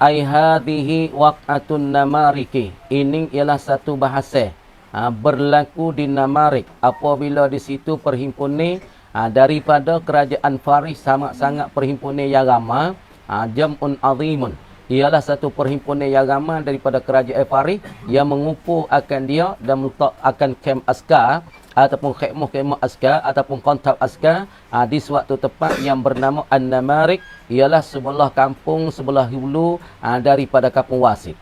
ai hadhihi waq'atun namariki. Ini ialah satu bahasa berlaku di Namarik apabila di situ perhimpunan daripada kerajaan Faris sangat-sangat perhimpunan yang ramai, jam'un azimun, ialah satu perhimpunan yang ramai daripada kerajaan Faris yang mengumpul akan dia dan meletak akan kem askar ataupun khemah-khemah askar ataupun kontak askar di suatu tempat yang bernama An-Namarik, ialah sebelah kampung sebelah hulu daripada kampung Wasit.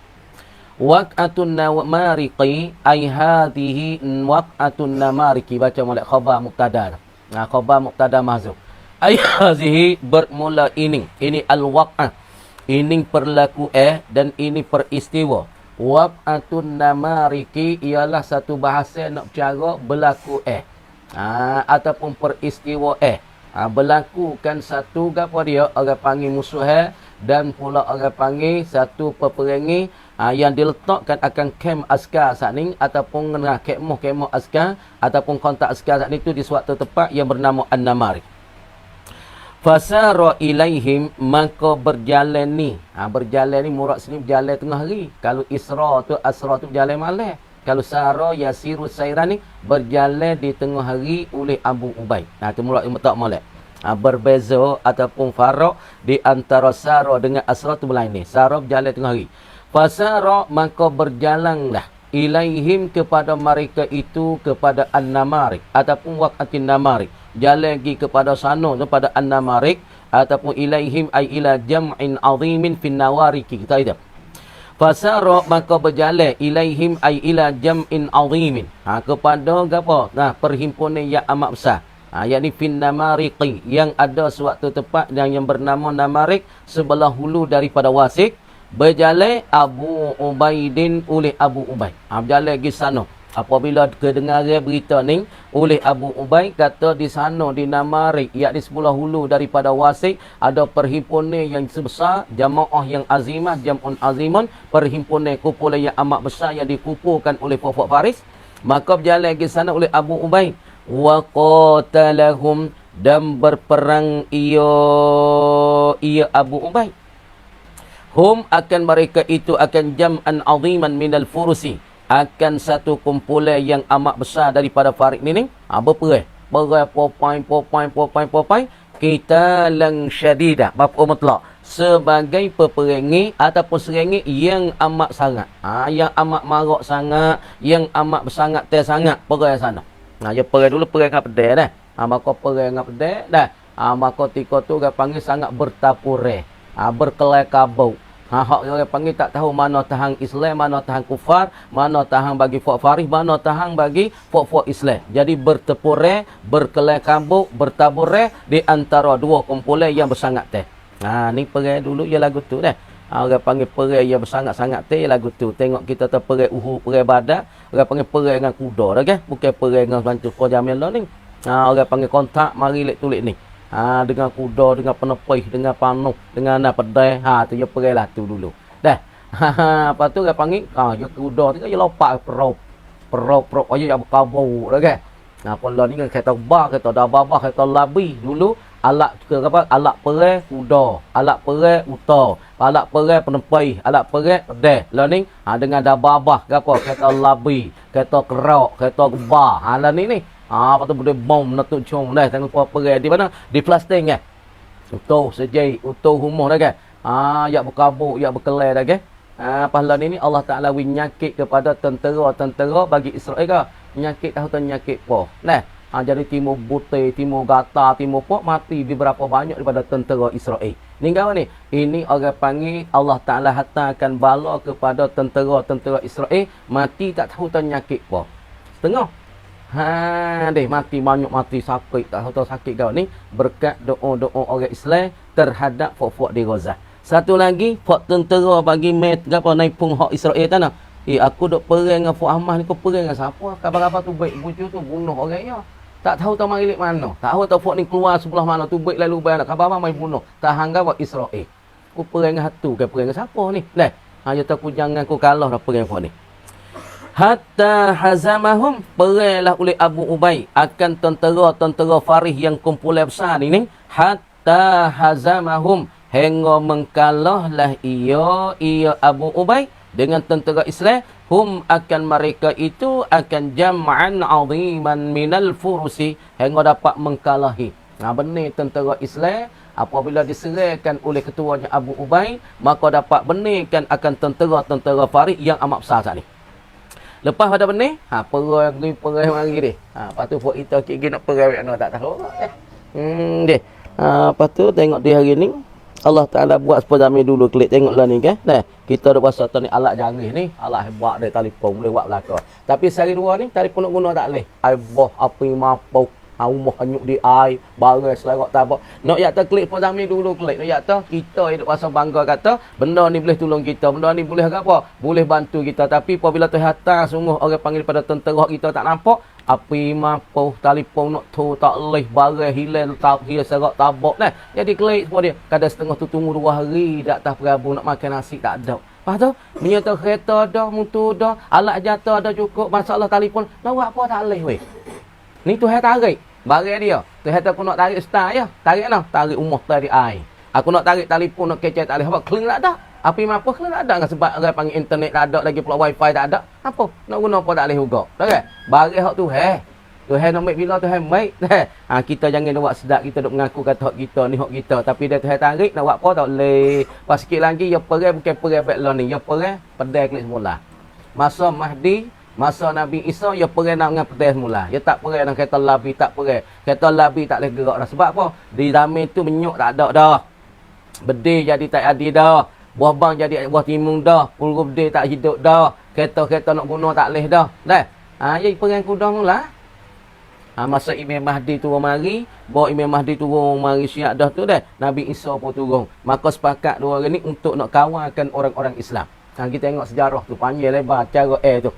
Waq'atun namariki ai hadhihi waq'atun namariki, baca molek khabar mubtada. Khabar mubtada mahzuf. Ai hadhihi bermula ini al-waq'ah. Ini perlaku dan ini peristiwa. Waq'atun namariki ialah satu bahasa nak cara berlaku ataupun peristiwa berlaku kan satu gapo dia orang panggil musuh dan pula orang panggil satu peperangi yang diletakkan akan kem askar saat ni ataupun kemah askar ataupun kontak askar saat ni tu di suatu tempat yang bernama An-Namarik. Fasara ilaihim, maka berjalan ni. Berjalan ni murad sini berjalan tengah hari. Kalau Isra tu Asra tu berjalan malam. Kalau Sara yasiru sairan ni berjalan di tengah hari oleh Abu Ubaid. Tu murad tak molek. Berbeza ataupun farak di antara Sara dengan Asra tu lain ni. Sara berjalan tengah hari. Fasara, maka berjalanlah ilaihim kepada mereka itu kepada An-Namarik ataupun waqatin Namarik. Jalan lagi kepada sana kepada An-Namarik ataupun ilaihim ay ila jam'in azimin fin nawariki. Kita itu. Fasara, maka berjalan ilaihim ay ila jam'in azimin. Kepada apa? Perhimpunan yang amat besar. Yakni fin namariki, yang ada suatu tempat yang bernama Namarik sebelah hulu daripada Wasik. Berjalan Abu Ubaidin oleh Abu Ubaid. Berjalan pergi sana. Apabila kedengaran berita ni oleh Abu Ubaid, kata di sana di Namarik, yakni sebelah hulu daripada Wasik, ada perhimpunan yang sebesar, jamaah yang azimah, jam'un azimun, perhimpunan kumpulan yang amat besar yang dikumpulkan oleh pokok Faris. Maka berjalan pergi sana oleh Abu Ubaid. Wa qatalahum, dan berperang ia Abu Ubaid. Hum, akan mereka itu akan jam'an aziman minal furusi, akan satu kumpulan yang amat besar daripada Farid ni berperang popai kita lang syadidah maf'ul mutlaq, sebagai peperangi ataupun serangi yang amat sangat, yang amat marak sangat, yang amat bersangat sangat perang sana. Dia perang dulu perang dengan pedang dah. Maka perang dengan pedang dah. Maka tika tu orang panggil sangat bertapure, berkelai kabau. Hak orang panggil tak tahu mana tahan Islam, mana tahan kufar, mana tahan bagi fok Faris, mana tahan bagi fok Islam. Jadi bertepure, berkelai kabau, bertabure di antara dua kumpulan yang bersangat teh. Ni perang dulu ya lagu tu dah. Orang panggil perang yang bersangat-sangat teh lagu tu. Tengok kita tu perang Uhud, perang Badar, orang panggil perang dengan kuda dah kan. Bukan perang dengan bantu Jamil lah ni. Orang panggil kontak mari lek tulik ni. Dengan kuda, dengan penepih, dengan panuh, dengan pedai. Tu dia perang lah tu dulu. Dah. Lepas tu orang panggil, dia kuda tu dia lompat perop. Aja yang berkabau dah kan. Pula ni kan kata bar, kata dababah, kata labi dulu. Alat ke apa? Alat perang kuda, alat perang uta, alat perang penepih, alat perang pedai. Lah ni dengan dababah ke apa? Kata labi, kata kerak, kata gebah. Lah ni. Lepas tu boleh bom nak cung dah tengok perang di mana? Di Palestin kan. Utuh sejai, utuh humah dah kan. Yak berkabuk, yak berkelai dah kan. Pahala ni Allah Taala nyakit kepada tentera bagi Israel ke. Nyakit tahu nyakit apa. Nah, jadi Timur Butir, Timur Gata, Timur Pok mati beberapa banyak daripada tentera Israel. Ni kawan ni. Ini orang panggil Allah Taala hantarkan bala kepada tentera Israel, mati tak tahu nyakit apa. Setengah. Deh mati banyak, mati sakit tak tahu sakit kau ni berkat doa-doa orang Islam terhadap fok-fok di Gaza. Satu lagi fok tentera bagi met gapo naik pung hak Israel tanah. Aku dok perang dengan Fok Ahmad ni, kau perang dengan siapa? Khabar-khabar tu baik bucu tu bunuh orang ya. Tak tahu tahu mari mana. Tak tahu tahu Fok ni keluar sebelah mana tu baik lalu bayar khabar mai bunuh. Tak hangga buat Israel. Ku perang dengan hatu ke perang dengan siapa ni? Lah, dia tahu jangan ku kalah dah perang Fok ni. Hatta hazamahum, peranglah oleh Abu Ubaid akan tentera Faris yang kumpulan besar ni. Hatta hazamahum, hingga mengkalahlah ia Abu Ubay dengan tentera Islam. Hum akan mereka itu akan jam'an 'aziman minal furusi, hingga dapat mengkalahi. Benih tentera Islam apabila diserahkan oleh ketuanya Abu Ubay, maka dapat benihkan akan tentera-tentera Faris yang amat besar saat ni. Lepas pada benih, perang mari dia. Lepas tu buat kita kiki nak perang nak tak tahu. Dia. Lepas tu tengok di hari ni Allah Taala buat seperti kami dulu klik tengoklah ni kan. Nah, kita ada pasal ni alat canggih ni, alat hebat dia telefon boleh buat belaka. Tapi sehari dua ni telefon nak guna tak boleh. Ai boh apa mampu rumah hanyut di air, barang selarak tabak. Nak yak tak klik pun kami dulu klik. Nak yak tak kita hidup pasal bangga kata benda ni boleh tolong kita, benda ni boleh apa? Boleh bantu kita. Tapi apabila tu hantar sungguh orang panggil pada tentera kita tak nampak, api mampu telefon nak tu tak leh, barang hilang tak hilang serak tabak nah. Jadi klik semua dia. Kadang setengah tu tunggu 2 hari dak atas perabu nak makan nasi tak ada. Lepas tu menyerta kereta dah, motor dah, alat jata dah cukup, masalah telefon nak buat apa tak leh weh. Ni tu tarik barang dia. Tu aku nak tarik start ya. Tarik nah, tarik umur tadi air. Aku nak tarik telefon nak kecek tak leh. Apa kling tak ada. Api mampu kling tak ada sebab orang panggil internet tak ada lagi pula wifi tak ada. Apa? Nak guna apa tak leh juga. Okey. Barang hak tu tu nak ambil bila tu baik. Kita jangan buat sedap kita duk mengaku kata hak kita ni hak kita tapi dia tu tarik nak buat apa tak leh. Pas sikit lagi ya perang bukan perang background ni. Ya perang pedai klik semula. Masa Mahdi, masa Nabi Isa, ya perang nak dengan pedas mula. Ya tak perang dengan kereta labi, tak perang. Kereta labi tak boleh gerak dah. Sebab apa? Di dalam tu menyuk tak ada dah. Bedih jadi tak ada dah. Buah bang jadi buah timun dah. Pulgu bedih tak hidup dah. Kereta-kereta nak guna tak boleh dah. Dah. Jadi perang kuda mula. Masa Imam Mahdi turun mari, bawa Imam Mahdi turun mari siap dah tu dah. Nabi Isa pun turun. Maka sepakat dua orang ni untuk nak kawalkan orang-orang Islam. Kita tengok sejarah tu panjang lebar cara tu.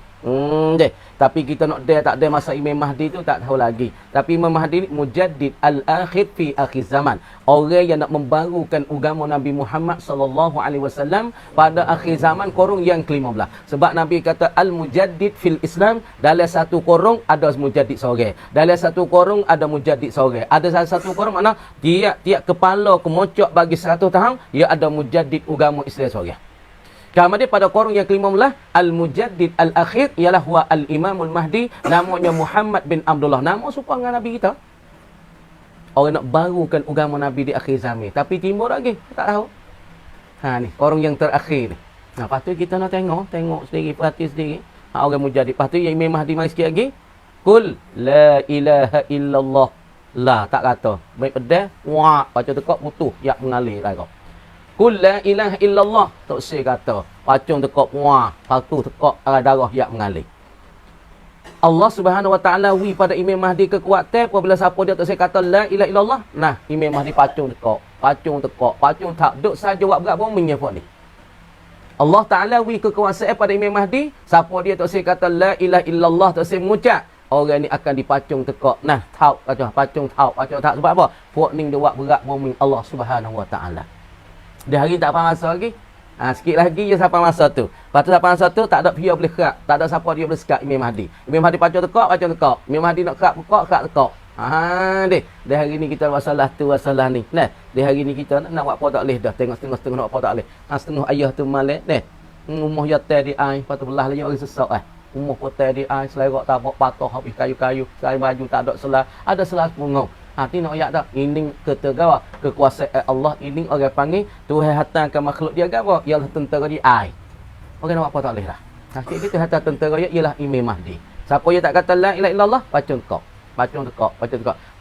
Deh. Tapi kita nak tak ada masa Imam Mahdi tu tak tahu lagi. Tapi Imam Mahdi ni mujaddid al-akhir fi akhir zaman. Orang yang nak membarukan agama Nabi Muhammad sallallahu alaihi wasallam pada akhir zaman korong yang ke-15. Sebab Nabi kata al-mujaddid fil Islam, dalam satu korong ada mujaddid seorang. Dalam satu korong ada mujaddid seorang. Ada satu korong mana tiap kepala kemocok bagi 100 tahun, ia ada mujaddid agama Islam seorang. Kemudian pada korong yang ke-15, Al-Mujaddid Al-Akhir ialah huwa Al-Imamul Mahdi, namanya Muhammad bin Abdullah. Nama serupa dengan Nabi kita. Orang nak barukan agama Nabi di akhir zaman. Tapi timbul lagi, tak tahu. Ni, korong yang terakhir ni. Lepas tu kita nak tengok sendiri, perhati sendiri. Orang Mujaddid. Lepas tu yang Imam Mahdi mari sikit lagi. Kul la ilaha illallah. La, tak kata. Baik pedas, wak, baca tekak putus, yak mengalir lah kau. Kul la ilaha illallah. Tak usah kata. Pacung tekak puah. Patu tekak darah yang mengalir. Allah Subhanahu Wa Taala wi pada Imam Mahdi kekuatan apabila siapa dia tak usah kata la ilaha illallah. Nah, Imam Mahdi pacung tekak. Pacung tak duk saja buat berat bominya pun ni. Allah Taala wi kekuasaan pada Imam Mahdi. Siapa dia tak usah kata la ilaha illallah, tak usah mengucap. Orang ni akan dipacung tekak. Nah, pacung tak. Sebab apa? Puak ni dia buat berat bomi Allah Subhanahu Wa Taala. Dia hari tak faham masa lagi. Sikit lagi je sampai masa tu. Lepas tu sampai masa tu tak ada dia boleh kerak. Tak ada siapa dia boleh sekat Imam Mahdi. Imam Mahdi pacung tekak. Imam Mahdi nak kerak tekak. Dia hari ni kita masalah tu masalah ni. Nah, dia hari ni kita nak buat apa tak boleh dah. Tengok setengah nak apa tak boleh. Setengah ayah tu malik ni. Rumah yatai di air. Lepas tu belah lagi orang sesak Rumah potai di air. Selerak tabak patah habis kayu-kayu. Saya baju tak ada selah. Ada selah punggung. Hati nak ayat dah. Ini ketegawa kekuasaan Allah. Ini orang panggil Tuhan hantarkan makhluk dia gawa. Ialah tentera di air. Orang nak buat apa tak boleh dah. Sikit kita hantar tentera dia ialah Imam Mahdi. Siapa yang tak kata la ilaha illallah, pacung tekak.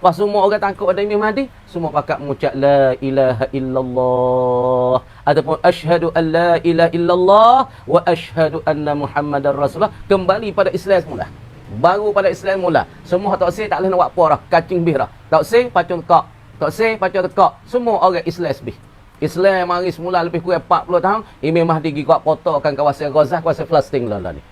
Pas semua orang tangkap ada Imam Mahdi, semua pakat mengucap la ilaha illallah. Ataupun asyhadu an la ilaha illallah wa asyhadu anna Muhammadar Rasulullah. Kembali pada Islam semula. Baru pada Islam mula. Semua tak say tak boleh nak buat apa dah. Kacing bih dah. Tak say pacung tekak. Tak say pacung tekak. Semua orang Islam bih. Islam mari semula lebih kurang 40 tahun. Imam Mahdi pergi kuat potokan kawasan Gaza, kawasan Palestin lah ni.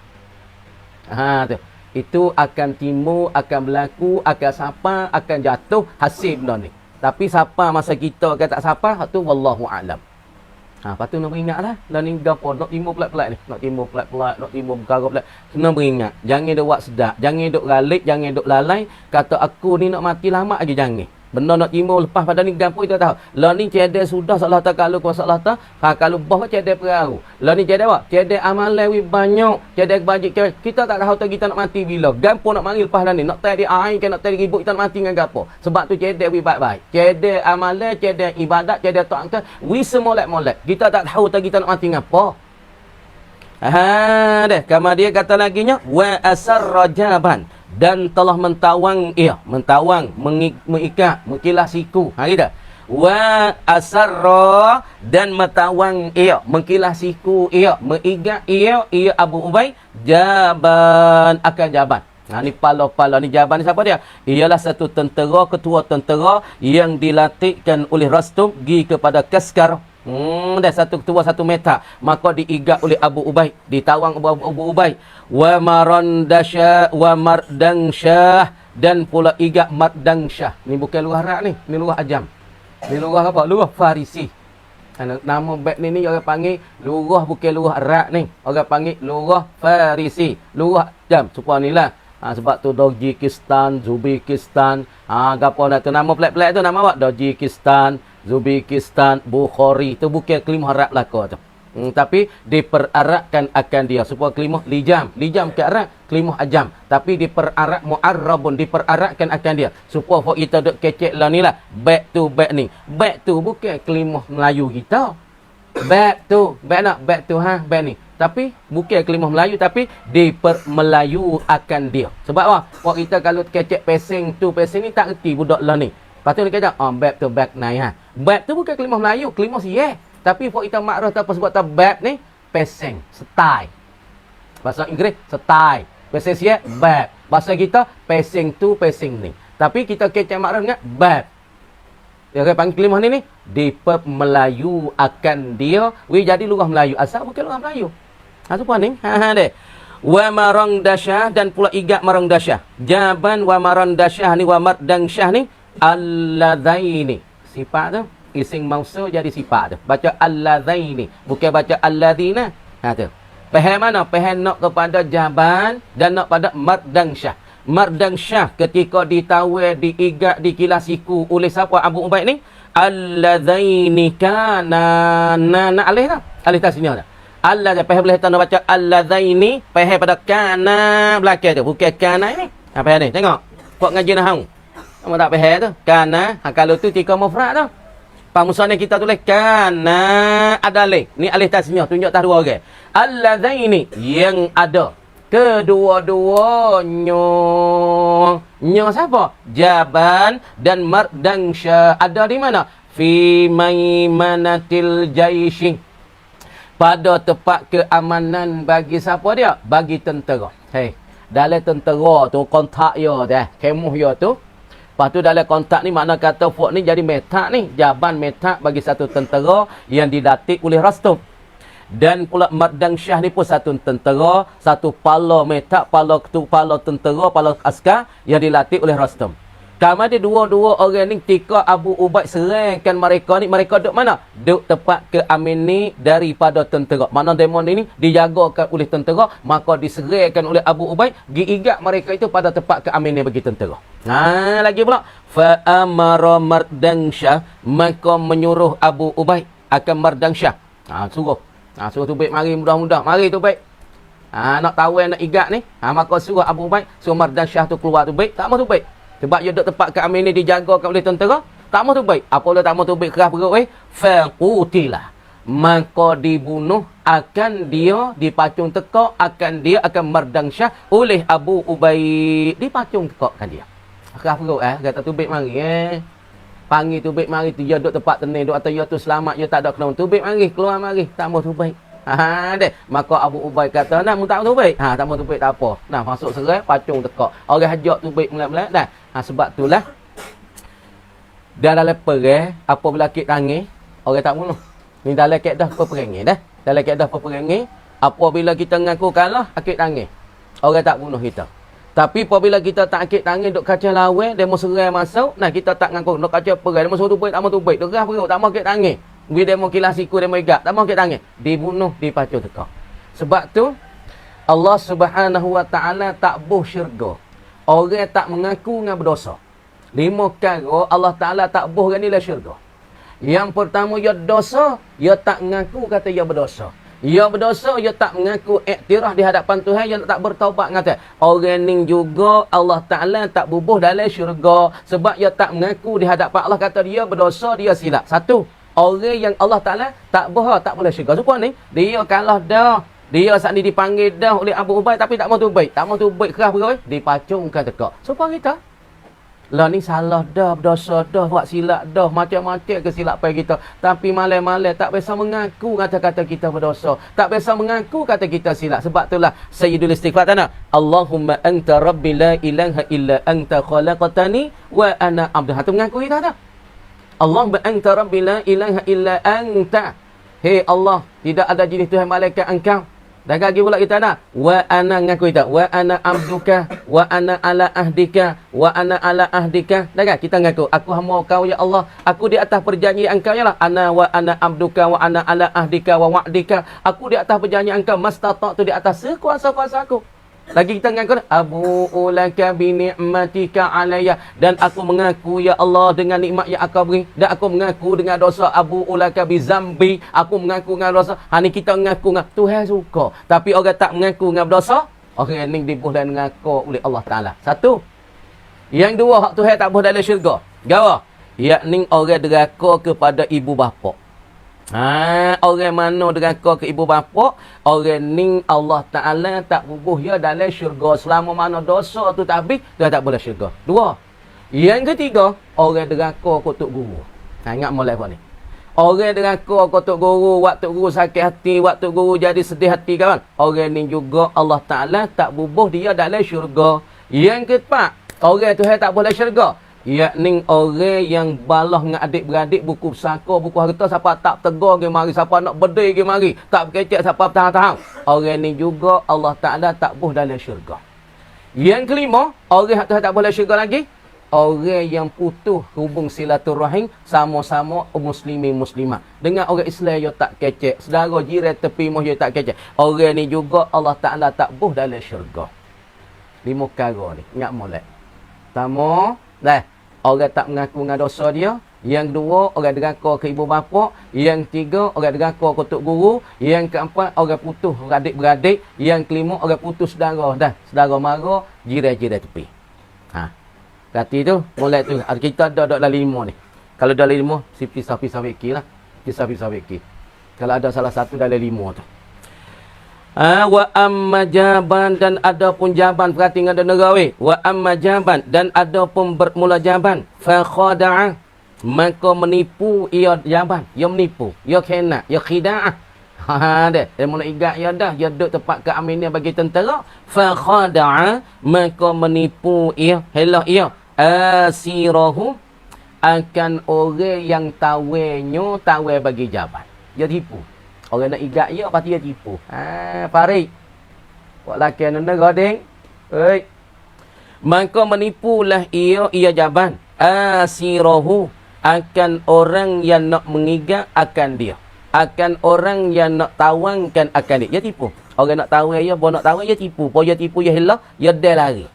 Tu. Itu akan timbul, akan berlaku, akan sapa, akan jatuh hasil benda ni. Tapi siapa masa kita akan tak sapa, tu wallahu a'lam. Lepas tu nak beringatlah. Lah ni gapo nak timbul pelat-pelat ni. Nak timbul perkara pelat. Kena beringat. Jangan duk buat sedap. Jangan duk galik, jangan duk lalai. Kata aku ni nak mati lama aja jangan. Benda nak timbul lepas pada ni gapo kita tahu. Lah ni cedek sudah salah tak kalau ku masalah tak. Kalau bah cedek perahu. Lah ni cedek apa? Cedek amalan wi banyak, cedek bajik kita tak tahu tak kita nak mati bila. Gapo nak mari lepas dah ni. Nak tadi air ke nak tadi ribut kita nak mati dengan gapo. Sebab tu cedek wi baik-baik. Cedek amalan, cedek ibadat, cedek taat wi semolek-molek. Kita tak tahu tak kita nak mati ngapo. Deh, kemudian kata laginya wa asarra jaban dan telah mentawang mengikat mengilas siku. Gitu. Wa asarra dan mentawang mengkilas siku mengikat Abu Ubay jaban akan jaban. Ni pala-pala ni jaban ni siapa dia? Ialah satu tentera, ketua tentera yang dilatihkan oleh Rastum pergi kepada Kaskar. Dah satu ketua satu meta, maka diigat oleh Abu Ubay, ditawang Abu Ubay. Wa marandasha wa mardansyah dan pula igat mardansyah. Ni bukan luah Arab ni luah Ajam. Ni luah apa? Luah Farisi. Nama bait ni orang panggil luah bukan luah Arab ni. Orang panggil luah Farisi, luah Ajam. Subhanallah. Sebab tu Dojikistan, Zubikistan, gapo nak tu nama pelik-pelik tu nama apa? Dojikistan, Zubikistan, Bukhari. Tu bukan kelimah Arab belaka tu. Tapi diperarabkan akan dia supaya kelimah lijam ke Arab, kelimah Ajam. Tapi diperarab mu'arrabun, diperarabkan akan dia supaya kita duk kecek lah ni lah. Bait tu bukan kelimah Melayu kita. Bait tu ni. Tapi bukan kelimah Melayu tapi dipermelayu akan dia. Sebab apa? Kalau kita kalau kecek pesing ni tak erti budak lah ni. Lepas tu dia kata, bab tu bab naik Bab tu bukan kelimah Melayu, kelimah siye. Tapi kalau kita makrah tak apa sebab tak bab ni, pesing, style. Bahasa Inggeris, style. Pesing siye, bab. Bahasa kita, pesing ni. Tapi kita kecek makrah dengan bab. Dia panggil kelimah ni dipermelayu akan dia. Jadi lughah Melayu. Asal bukan lughah Melayu. Tu pun ni. Deh. Wa marangdasyah dan pula igat marangdasyah. Jaban wa marangdasyah ni wa mardansyah ni alladzaini. Sifat tu isim mausul jadi sifat tu. Baca alladzaini, bukan baca alladzina. Tu. Faham mana? Faham nak kepada jaban dan nak pada mardansyah. Mardansyah ketika ditawar, diigat, dikilas siku oleh siapa Abu Ubay ni? Alladzaini kana alih dah. Alih tak sini dah. Allah dah faham boleh tanda baca alladzaini, faham pada kana belakang tu, bukan kana ni. Apa ni? Tengok. Kok ngaji nahwu. Kamu tak faham tu. Kana, kalau tu tika mufrad tu. Pamusannya kita tulis kana ada alih. Ni alih tasniah tunjuk tak dua orang. Alladzaini yang ada. Kedua-duanya. Nya siapa? Jaban dan mardansyah. Ada di mana? Fi maimanatil jaishi. Pada tempat keamanan bagi siapa dia? Bagi tentera. Dalam tentera tu kontak ya dah. Kemuh ya tu. Lepas tu dalam kontak ni makna kata fok ni jadi metak ni. Jaban metak bagi satu tentera yang didatik oleh Rastum. Dan pula mardansyah ni pun satu tentera, satu pala metak, pala tentera, pala askar yang dilatih oleh Rastum. Kemudian dua-dua orang ni ketika Abu Ubay serangkan mereka duduk mana? Duduk tempat keamanan ni daripada tentera. Mana demon ini dijagakan oleh tentera, maka diserangkan oleh Abu Ubay, diigat mereka itu pada tempat keamanan bagi tentera. Lagi pula fa amara mardansyah, maka menyuruh Abu Ubay akan mardansyah. Suruh Tubik mari mudah-mudah. Mari Tubik. Nak tahu nak igat ni. Maka suruh Abu Ubay, suruh mardansyah tu keluar Tubik. Tak mau Tubik. Sebab dia duduk tempat keamanan ni dijagakan oleh tentera. Tak mau Tubik. Apa boleh tak mau Tubik kerah perut faqutilah. Maka dibunuh akan dia, dipacung tekak akan dia, akan mardansyah oleh Abu Ubay. Dipacung tekak akan dia. Kerah perut kata Tubik mari panggil Tubik mari dia duduk tempat tenang duduk atau dia tu selamat dia tak ada kena Tubik mari keluar mari tak mau Tubik. Deh. Maka Abu Ubay kata nak mu tak mau Tubik. Tak mau Tubik tak apa. Nah masuk serai pacung tekak. Orang hajak Tubik melak-melak dah. Sebab itulah dalam perang apabila kit tangi orang tak bunuh. Ni dalam kaedah peperangan dah. Dalam kaedah peperangan apabila kita ngaku kalah akik tangi. Orang tak bunuh kita. Tapi apabila kita tak akik tangan duk kaca lawan, demo serai masuk, nah kita tak ngaku duk kaca perang, demo suruh Tubik tak mau Tubik, duk gerah perut tak mau akik tangan. Bila demo kilas siku demo igat, tak mau akik tangan, dibunuh dipacu tekak. Sebab tu Allah Subhanahu wa taala tak buh syurga. Orang tak mengaku dengan berdosa. 5 perkara Allah Ta'ala tak boh ni lah syurga. Yang pertama, ia dosa, ia tak mengaku kata ia berdosa. Ia berdosa, ia tak mengaku iktiraf di hadapan Tuhan, ia tak bertaubat kata. Orang ni juga Allah Ta'ala tak bubuh dalam syurga sebab ia tak mengaku di hadapan Allah kata dia berdosa, dia silap. Satu, orang yang Allah Ta'ala tak boh, tak boleh syurga. Supaya ni, dia kalah dah. Dia saat ni dipanggil dah oleh Abu Ubaid tapi tak mau tubaik. Tak mau tubaik kerah berapa? Dipacungkan tekak. Supaya kita lah ni salah dah, berdosa dah, buat silap dah, macam-macam kesilapan kita. Tapi malam-malam tak biasa mengaku kata-kata kita berdosa. Tak biasa mengaku kata kita silap. Sebab itulah Sayyidul Istighfar tanah. Allahumma anta rabbi la ilaha illa anta khalaqtani wa ana abduh. Itu mengaku kita tak? Allahumma anta rabbi la ilaha illa anta. Hei Allah, tidak ada jenis Tuhan malaikat engkau. Dan kaki pula kita dah. Wa ana ngaku kita. Wa ana abduka. Wa ana ala ahdika. Wa ana ala ahdika. Dah kan? Kita ngaku. Aku hamba kau ya Allah. Aku di atas perjanjian engkau ya Allah. Ana wa ana abduka. Wa ana ala ahdika. Wa wa'dika. Aku di atas perjanjian engkau. Mastata'tu di atas sekuasa-kuasa aku. Lagi kita mengaku, Abu'u laka bi ni'matika alayya. Dan aku mengaku ya Allah dengan nikmat yang aku beri. Dan aku mengaku dengan dosa. Abu'u laka bi zambi. Aku mengaku dengan dosa. Ni kita mengaku dengan Tuhan suka. Tapi orang tak mengaku dengan dosa, orang ni dibuh dan mengaku oleh Allah Ta'ala. Satu. Yang dua, hak Tuhan tak buh dalam syurga. Gawa. Yakni orang deraka kepada ibu bapa. Orang mana deraka ke ibu bapa, orang ni Allah Ta'ala tak bubuh ya dalam syurga. Selama mana dosa tu tak habis, dia tak boleh syurga. Dua. Yang ketiga, orang deraka ke tok guru. Ingat mulai apa ni? Orang deraka ke tok guru, waktu guru sakit hati, waktu guru jadi sedih hati kawan. Orang ni juga Allah Ta'ala tak bubuh dia dalam syurga. Yang keempat, orang Tuhan tak boleh syurga. Yakni orang yang balah dengan adik-beradik buku pusaka, buku harta, siapa tak tegur ke mari, siapa nak bedai ke mari, tak berkecek siapa tahan-tahan. Orang ni juga Allah Ta'ala tak buh dalam syurga. Yang kelima, orang yang tak boleh syurga lagi, orang yang putus hubung silaturahim sama-sama muslimin muslimat. Dengan orang Islam yang tak kecek, saudara jiran tepi moh yang tak kecek. Orang ni juga Allah Ta'ala tak buh dalam syurga. 5 perkara ni, ingat molek. Pertama, orang tak mengaku dengan dosa dia. Yang kedua, orang deraka ke ibu bapa. Yang ketiga, orang deraka ke tok guru. Yang keempat, orang putus adik-beradik. Yang kelima, orang putus saudara. Saudara mara, jiran-jiran tepi. Berarti tu, mulai tu. Kita ada dalam 5 ni. Kalau dalam 5, si pisah-pisah fikir lah. Pisah-pisah fikir. Kalau ada salah satu dalam 5 tu. Wa amma jaban, dan ada pun jaban. Perhati ada nerawi. Wa amma jaban, dan ada pun bermula jaban. Fa khada'a, maka menipu ia jaban. Ia menipu, ia kena, ia khida'ah. Dia mula igat ia dah. Ia duduk tempat keamanan bagi tentera. Fa khada'a, maka menipu ia, helah ia asirahu, akan orang yang tawenyo, tawe bagi jaban. Dia tipu. Orang nak igat ia, pasti dia tipu. Farid. Buat laki nanda godeng. Maka menipulah ia jaban. Asirahu, akan orang yang nak mengigat akan dia. Akan orang yang nak tawangkan akan dia. Dia tipu. Orang nak tawang ia, bawa nak tawang, dia tipu. Bawa dia tipu, dia hilang, dia dah lari.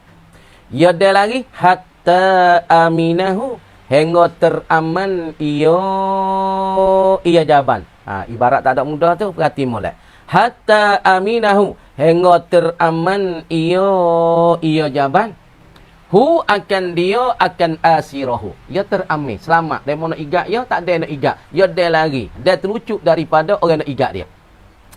Dia dah lari, hatta aminahu, hingga teraman ia jaban. Ibarat tak ada mudah tu, perhati mulai. Hatta aminahu, hingga teraman ia jaban. Hu, akan dia, akan asirahu. Ia teramin, selamat. Dia mau nak igat ia, tak ada nak igat. Ia dah lari. Dia terlucuk daripada orang nak igat dia.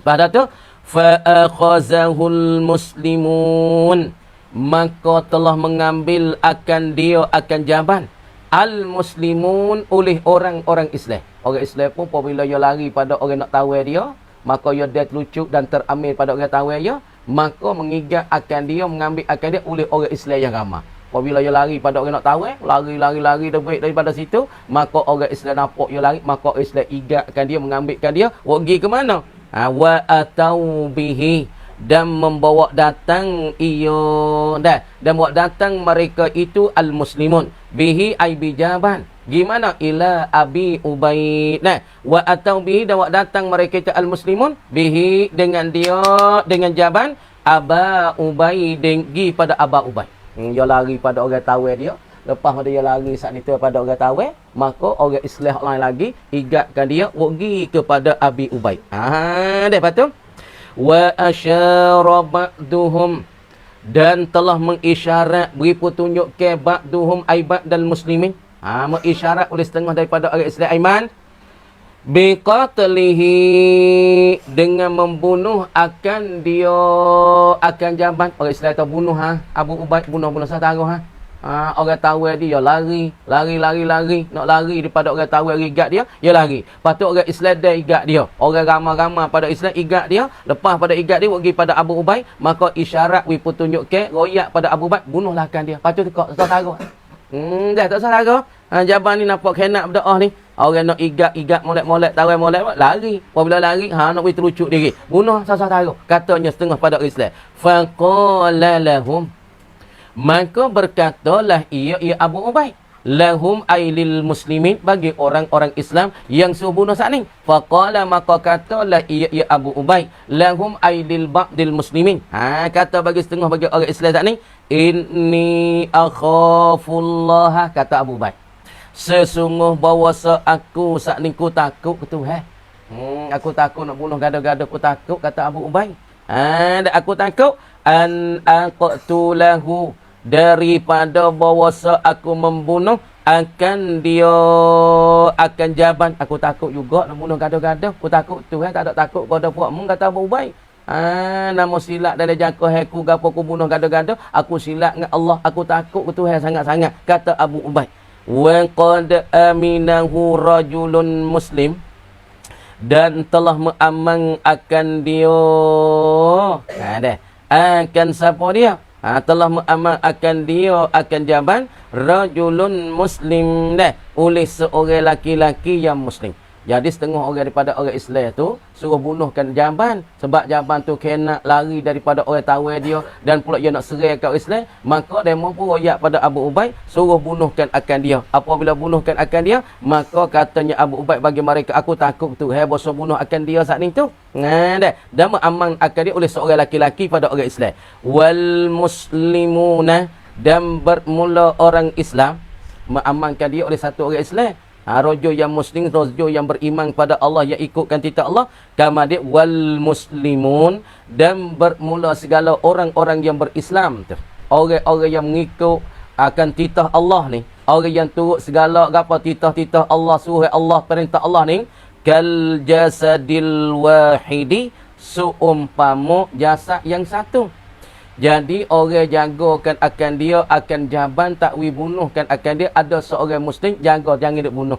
Pada tu, fa'akhazahul muslimun, maka telah mengambil akan dia, akan jaban. Al-muslimun, oleh orang-orang Islam. Orang Islam pun apabila dia lari pada orang nak tawar dia, maka dia terlucuk dan terambil pada orang tawar dia, maka mengigat akan dia, mengambil akan dia oleh orang Islam yang ramai. Apabila dia lari pada orang nak tawar, lari daripada situ, maka orang Islam nampak dia lari, maka orang Islam igatkan dia, mengambilkan dia, pergi ke mana? Wa atau bihi, dan membawa datang dan bawa datang mereka itu al-muslimun bihi ay bijaban. Gimana? Ila Abi Ubaid. Wa atau bihi, dan bawa datang mereka itu al-muslimun bihi, dengan dia, dengan jaban Aba Ubaid, gi pada Aba Ubaid. Dia lari pada orang tawar dia, Lepas pada dia lari saat itu pada orang tawai, maka orang Islam lain lagi igatkan dia pergi kepada Abi Ubaid. Dah patut. Wa asyara ba'duhum, dan telah mengisyarat beri petunjuk ke ba'duhum aibat dan muslimin. Mengisyarat oleh setengah daripada orang Islam iman biqatlihi, dengan membunuh akan dia akan jaban. Orang Islam tu bunuh Abu Ubaid, bunuh saudara orang tahu dia lari nak lari daripada orang tahu igat dia lari. Patut orang Islam dia igat dia, orang ramai-ramai pada Islam igat dia. Lepas pada igat dia pergi pada Abu Ubaid, maka isyarat we petunjuk ke royak pada Abu Ubaid, bunuhlah kan dia. Patut tekak saudara. Dah tak saudara. Jaban ni nampak kena berdoa ni. Orang nak igat molek-molek, tawai molek, lari. Apabila lari, nak pergi terucuk diri. Bunuh saudara. Katanya setengah pada Islam. Faqala lahum, maka berkatalah ia Abu Ubaid, lahum ailil muslimin, bagi orang-orang Islam yang suruh bunuh saat ni. Faqala, maka katalah ia Abu Ubaid, lahum ailil ba'dil muslimin. Kata bagi setengah bagi orang Islam saat ni, inni akhafullah, kata Abu Ubaid, sesungguh bahawa aku saat ni ku takut ke Tuhan. Aku takut nak bunuh gada-gada, aku takut, kata Abu Ubaid. Aku takut an aqtulahu, daripada bahawa aku membunuh akan dia akan jaban. Aku takut juga nak bunuh gada-gada. Aku takut Tuhan, tak ada takut pada puakmu, kata Abu Ubaid. Nama silap dari jangka aku gapo aku bunuh gada-gada. Aku silap dengan Allah, aku takut ke Tuhan sangat-sangat, kata Abu Ubaid. Wa qad aminahu rajulun muslim, dan telah mengaman akan dia. Akan siapa dia? Telah mengaman akan dia akan jaban rajulun muslim, oleh seorang laki-laki yang muslim. Jadi setengah orang daripada orang Islam tu suruh bunuhkan jaban, sebab jaban tu kena lari daripada orang tawai dia, dan pula dia nak serai ke Islam. Maka dia mampu royak pada Abu Ubaid, suruh bunuhkan akan dia. Apabila bunuhkan akan dia, maka katanya Abu Ubaid bagi mereka, aku takut tu bosan bunuh akan dia saat ni tu. Dan mengaman akan dia oleh seorang laki-laki pada orang Islam. Wal muslimuna, dan bermula orang Islam mengamankan dia oleh satu orang Islam. Rajul yang muslim, rajul yang beriman pada Allah, yang ikutkan titah Allah. Kama dia wal muslimun, dan bermula segala orang-orang yang berislam tu, orang-orang yang mengikut akan titah Allah ni, orang yang turut segala apa titah-titah Allah, suruh Allah, perintah Allah ni. Kal jasadil wahidi, seumpama jasad yang satu. Jadi orang jagakan akan dia akan jaban, tak bunuhkan akan dia. Ada seorang muslim jaga, jangan dia bunuh.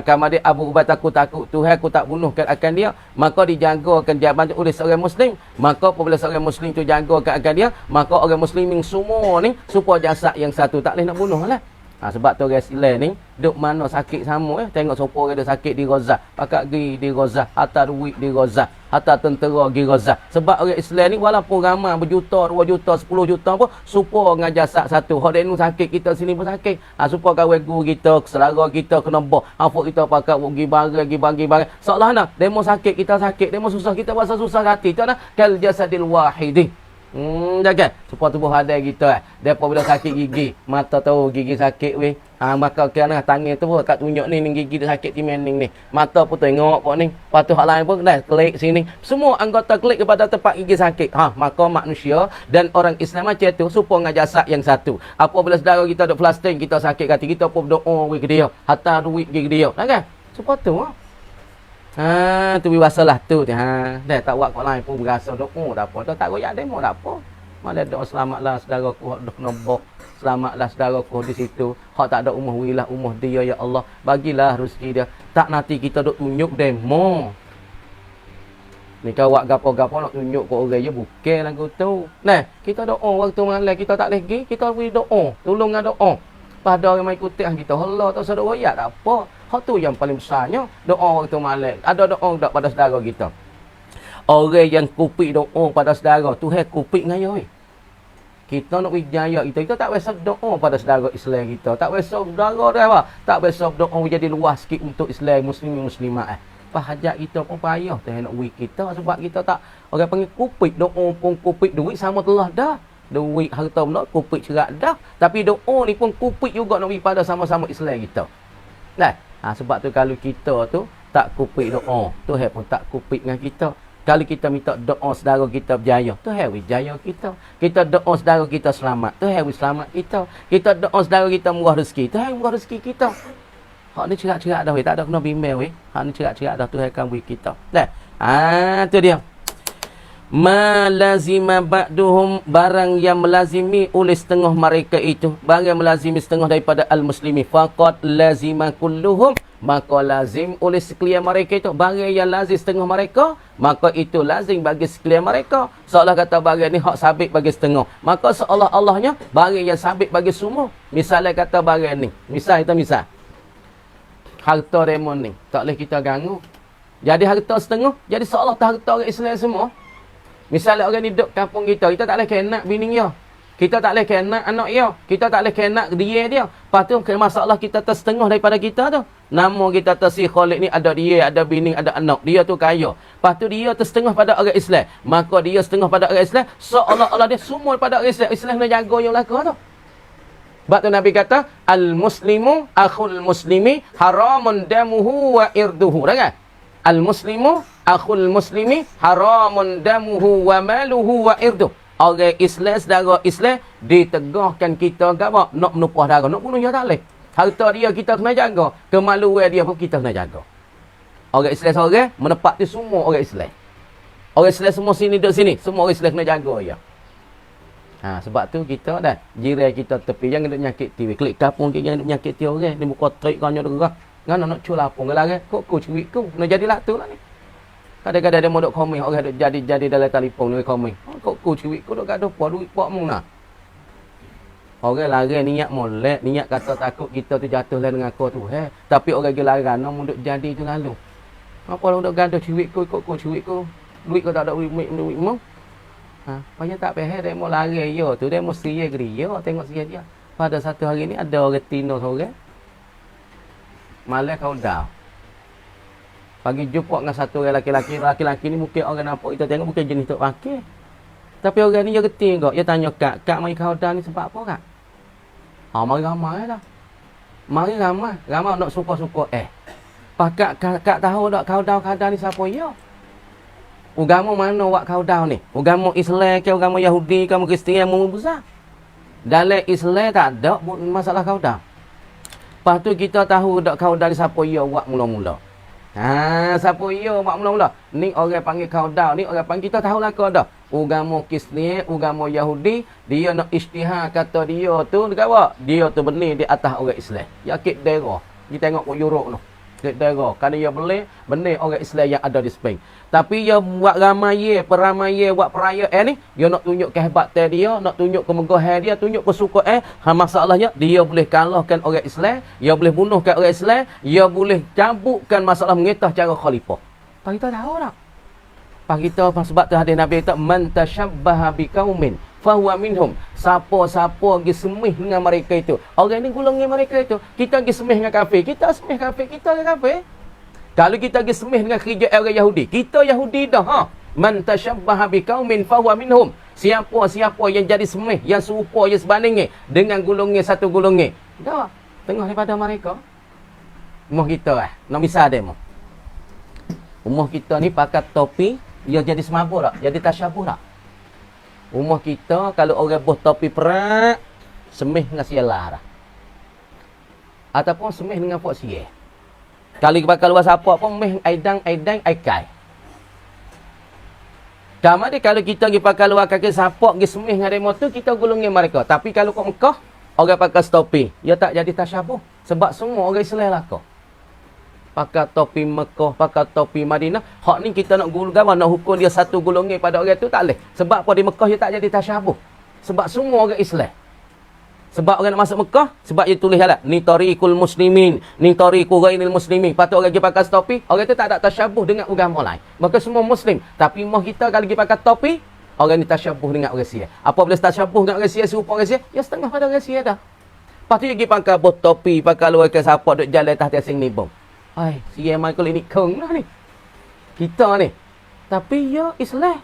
Kamar dia Abu Ubaid, aku takut Tuhan, aku tak bunuhkan akan dia. Maka dijagakan jaban oleh seorang muslim. Maka apabila seorang muslim tu jagakan akan dia, maka orang muslimin semua ni supaya jasad yang satu, tak boleh nak bunuh lah. Sebab tu orang Islam ni duk mana sakit sama tengok siapa orang dia sakit di Gaza, pakak pergi di Gaza, hantar duit di Gaza, hantar tentera di Gaza. Sebab orang Islam ni walaupun ramai berjuta, 2 juta, 10 juta pun supaya dengan jasad satu. Hak dia ni sakit, kita sini pun sakit. Supaya kawan guru kita, selera kita kena bah. Apa kita pakak pergi bagi barang. Seolah nak demo sakit, kita sakit, demo susah, kita rasa susah hati. Tu nah kal jasadil wahidi. Jangan supaya tubuh ada kita depa bila sakit gigi, mata tahu gigi sakit weh. Maka kena tangan tu pun kat tunjuk ni gigi dia sakit di mening ni. Mata pun tengok pun ni. Patu hak lain pun dah klik sini. Semua anggota klik kepada tempat gigi sakit. Maka manusia dan orang Islam macam tu supaya dengan jasad yang satu. Apabila saudara kita duk Palestin, kita sakit hati, kita pun berdoa we ke dia, hantar duit ke dia. Kan? Supaya tu tu biasalah tu dia. Dah tak buat kau lain pun berasa doa dak apa. Tak royak demo dak apa. Mana doa selamatlah saudaraku hak duk nombok. Selamatlah saudaraku di situ. Hak tak ada umur wilah umur dia ya Allah. Bagilah rezeki dia. Tak nanti kita duk tunjuk demo. Ni kau buat gapo-gapo nak tunjuk ke orang je bukan lagu tu. Nah, kita doa waktu malam kita tak lagi, kita beri doa. Tolong dengan doa. Pada orang mai ikut kita. Allah tak usah royak tak apa. Hak tu yang paling besarnya, doa waktu malam. Ada doa tak pada saudara kita. Orang yang kupik doa pada saudara, Tuhan kupik dengan dia. Kita nak berjaya kita tak biasa doa pada saudara Islam kita. Tak biasa saudara dia apa? Tak biasa doa jadi luas sikit untuk Islam muslimin muslimat. Hajat kita pun payah Tuhan nak beri kita sebab kita tak orang panggil kupik doa pun kupik duit sama telah dah. Duit, harta benda, kupik cerak dah. Tapi doa ni pun kupik juga nak pergi pada sama-sama Islam kita. Nah, sebab tu kalau kita tu tak kupik doa, Tuhan pun tak kupik dengan kita. Kalau kita minta doa saudara kita berjaya, Tuhan berjaya kita. Kita doa saudara kita selamat, Tuhan selamat kita. Kita doa saudara kita murah rezeki, Tuhan murah rezeki kita. Hak ni cerak-cerak dah, tak ada kena bimbang weh. Hak ni cerak-cerak dah, Tuhan akan beri kita. Dah. Tu dia. Ma lazima ba'duhum, barang yang melazimi oleh setengah mereka itu, barang yang melazimi setengah daripada al-muslimi, faqad lazima kulluhum, maka lazim oleh sekalian mereka itu. Barang yang lazim setengah mereka, maka itu lazim bagi sekalian mereka. Seolah kata barang ni hak sabit bagi setengah, maka seolah-olahnya barang yang sabit bagi semua. Misalnya kata barang ni, misal harta remon ni tak boleh kita ganggu, jadi harta setengah, jadi seolah tak harta orang Islam semua. Misalnya orang ni duduk kampung kita tak boleh kenak bini dia, kita tak boleh kenak anak dia, kita tak boleh kenak dia. Lepas tu masalah kita tersetengah daripada kita tu. Nama kita si Khalid ni ada dia, ada bini, ada anak. Dia tu kaya. Lepas tu dia tersetengah pada orang Islam. Maka dia setengah pada orang Islam, seolah-olah dia semua pada orang Islam. Islam nak jaga yang belaka tu. Sebab tu Nabi kata, al-muslimu akhul muslimi haramun damuhu wa irduhu. Dengar? Al-muslimu akhul muslimi haramun damuhu wa maluhu wa irduh. Orang Islam, saudara Islam, ditegahkan kita apa? Nak menumpah darah, nak bunuh dia tak boleh. Harta dia kita kena jaga, kemaluan dia pun kita kena jaga. Orang Islam seorang menepati semua orang Islam. Orang Islam semua sini duduk sini, semua orang Islam kena jaga ya. Sebab tu kita dah jiran kita tepi jangan duk nyakit tiwi. Klik kampung kita jangan duk nyakit tiwi orang. Ni muka trik kanyo derah. Ngana nak cul lapung gelar kok ku cuik ku. Nak jadi latu lah ni. Kadang-kadang dia mau duk komen orang duk jadi dalam telefon ni komen. Kok ku cuik ku duk gaduh apa duit pak mu nah. Orang lari niat molek, niat kata takut kita tu jatuh lah dengan aku tu. Tapi orang gelaran nak duk jadi tu lalu. Apa orang duk gaduh cuik ku kok ku cuik ku. Duit kau tak ada duit mu. Payah tak payah dia mau lari yo tu dia mau seria ke dia tengok seria dia. Pada satu hari ni ada orang Tino seorang malah kau dah pagi jumpa dengan satu orang laki-laki ni mungkin orang nampak kita tengok bukan jenis tok pakai. Tapi orang ni dia reti kau. Dia tanya kak mai kau dah ni sebab apa kak? Mari ramai dah. Mari ramai nak suka-suka Pak kak tahu tak kau dah ni siapa ya? Agama mana wak kau dah ni? Agama Islam ke agama Yahudi ke agama Kristian mu besar? Dalam Islam tak ada masalah kau dah. Lepas tu kita tahu tak kau dari siapa ya wak mula-mula. Siapa ya wak mula-mula? Ni orang panggil kau dah, ni orang panggil kita tahu lah kau dah. Agama Kristian, agama Yahudi, dia nak isytihar kata dia tu dekat apa? Dia tu benih di atas orang Islam. Yakit daerah. Kita tengok kat Europe tu. Daerah. Kerana dia benih orang Islam yang ada di Spain. Tapi dia buat peramai buat perayaan ni, dia nak tunjuk kehebatan dia, nak tunjuk kemegahan dia, tunjuk kesukaan. Masalahnya dia boleh kalahkan orang Islam, dia boleh bunuhkan orang Islam, dia boleh cabutkan masalah mengetah cara khalifah. Pak kita tahu tak? Pak kita sebab tu hadis Nabi kata man tashabbaha biqaumin fahuwa minhum. Siapa-siapa pergi semih dengan mereka itu. Orang ni golongan mereka itu. Kita pergi semih dengan kafir, kita semih kafir, kita dengan kafir. Kalau kita pergi semih dengan kerajaan orang Yahudi, kita Yahudi dah. Man tashabbaha biqaumin fahuwa minhum. Siapa-siapa yang jadi semih, yang serupa, yang sebanding dengan golongan satu golongan. Dah, tengah daripada mereka. Rumah kita nak bisa ada mu. Rumah kita ni pakai topi, dia jadi semabur tak? Jadi tasyabuh tak? Rumah kita kalau orang buh topi perak, semih dengan sialah dah. Ataupun semih dengan pok sial. Kalau bakal luar siapa pun meh aidang aikai. Kamari kalau kita pergi pakai luar kaki sapok pergi semih dengan demo tu kita golongan mereka. Tapi kalau kat Mekah orang pakai topi, dia tak jadi tasyabuh sebab semua orang Islam lah kau. Pakai topi Mekah, pakai topi Madinah, hak ni kita nak nak hukum dia satu golongan pada orang tu tak boleh. Sebab apa di Mekah dia tak jadi tasyabuh? Sebab semua orang Islam. Sebab orang nak masuk Mekah, sebab dia tulis alat ni tariqul muslimin, ni tariqu ghairil muslimin. Patut orang pergi pakai topi, orang tu tak ada tasyabuh dengan agama lain. Maka semua muslim, tapi mah kita kalau pergi pakai topi, orang ni tasyabuh dengan orang Sia. Apa boleh tasyabuh dengan orang Sia, serupa orang Sia? Ya setengah pada orang Sia dah. Lepas tu dia pergi pakai bot topi, pakai luar ke siapa duk jalan atas tiasing ni bom. Sia mai kulit ni kong lah ni. Kita ni. Tapi ya Islam.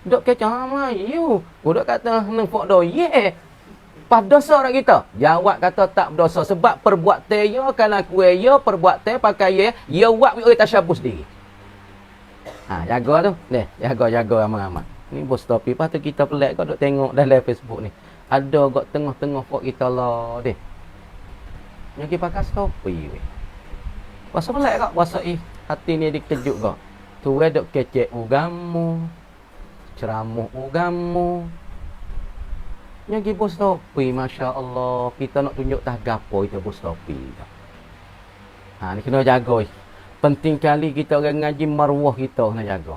Dok kecah mayu. Udah kata nang fok doye. Pas dosa orang kita. Jawab kata tak berdosa sebab perbuatan yo kalau kue yo perbuatan pakai ye buat we tasyabus diri. Ha, jaga tu. Deh, jaga amat-amat. Ni bos topi patut kita pelik kau duk tengok dalam Facebook ni. Ada gak tengah-tengah fok kita lah deh. Yang kita pakai topi we. Puasa pelik kak, puasa hati ni dikejut kak. Tu we duk kecek ugamu. Ceramah ugamu. Yang bos topi, Masya Allah. Kita nak tunjuk tah gapo itu bos topi. Ha, ni kena jaga. Penting kali kita orang ngaji marwah kita kena jaga.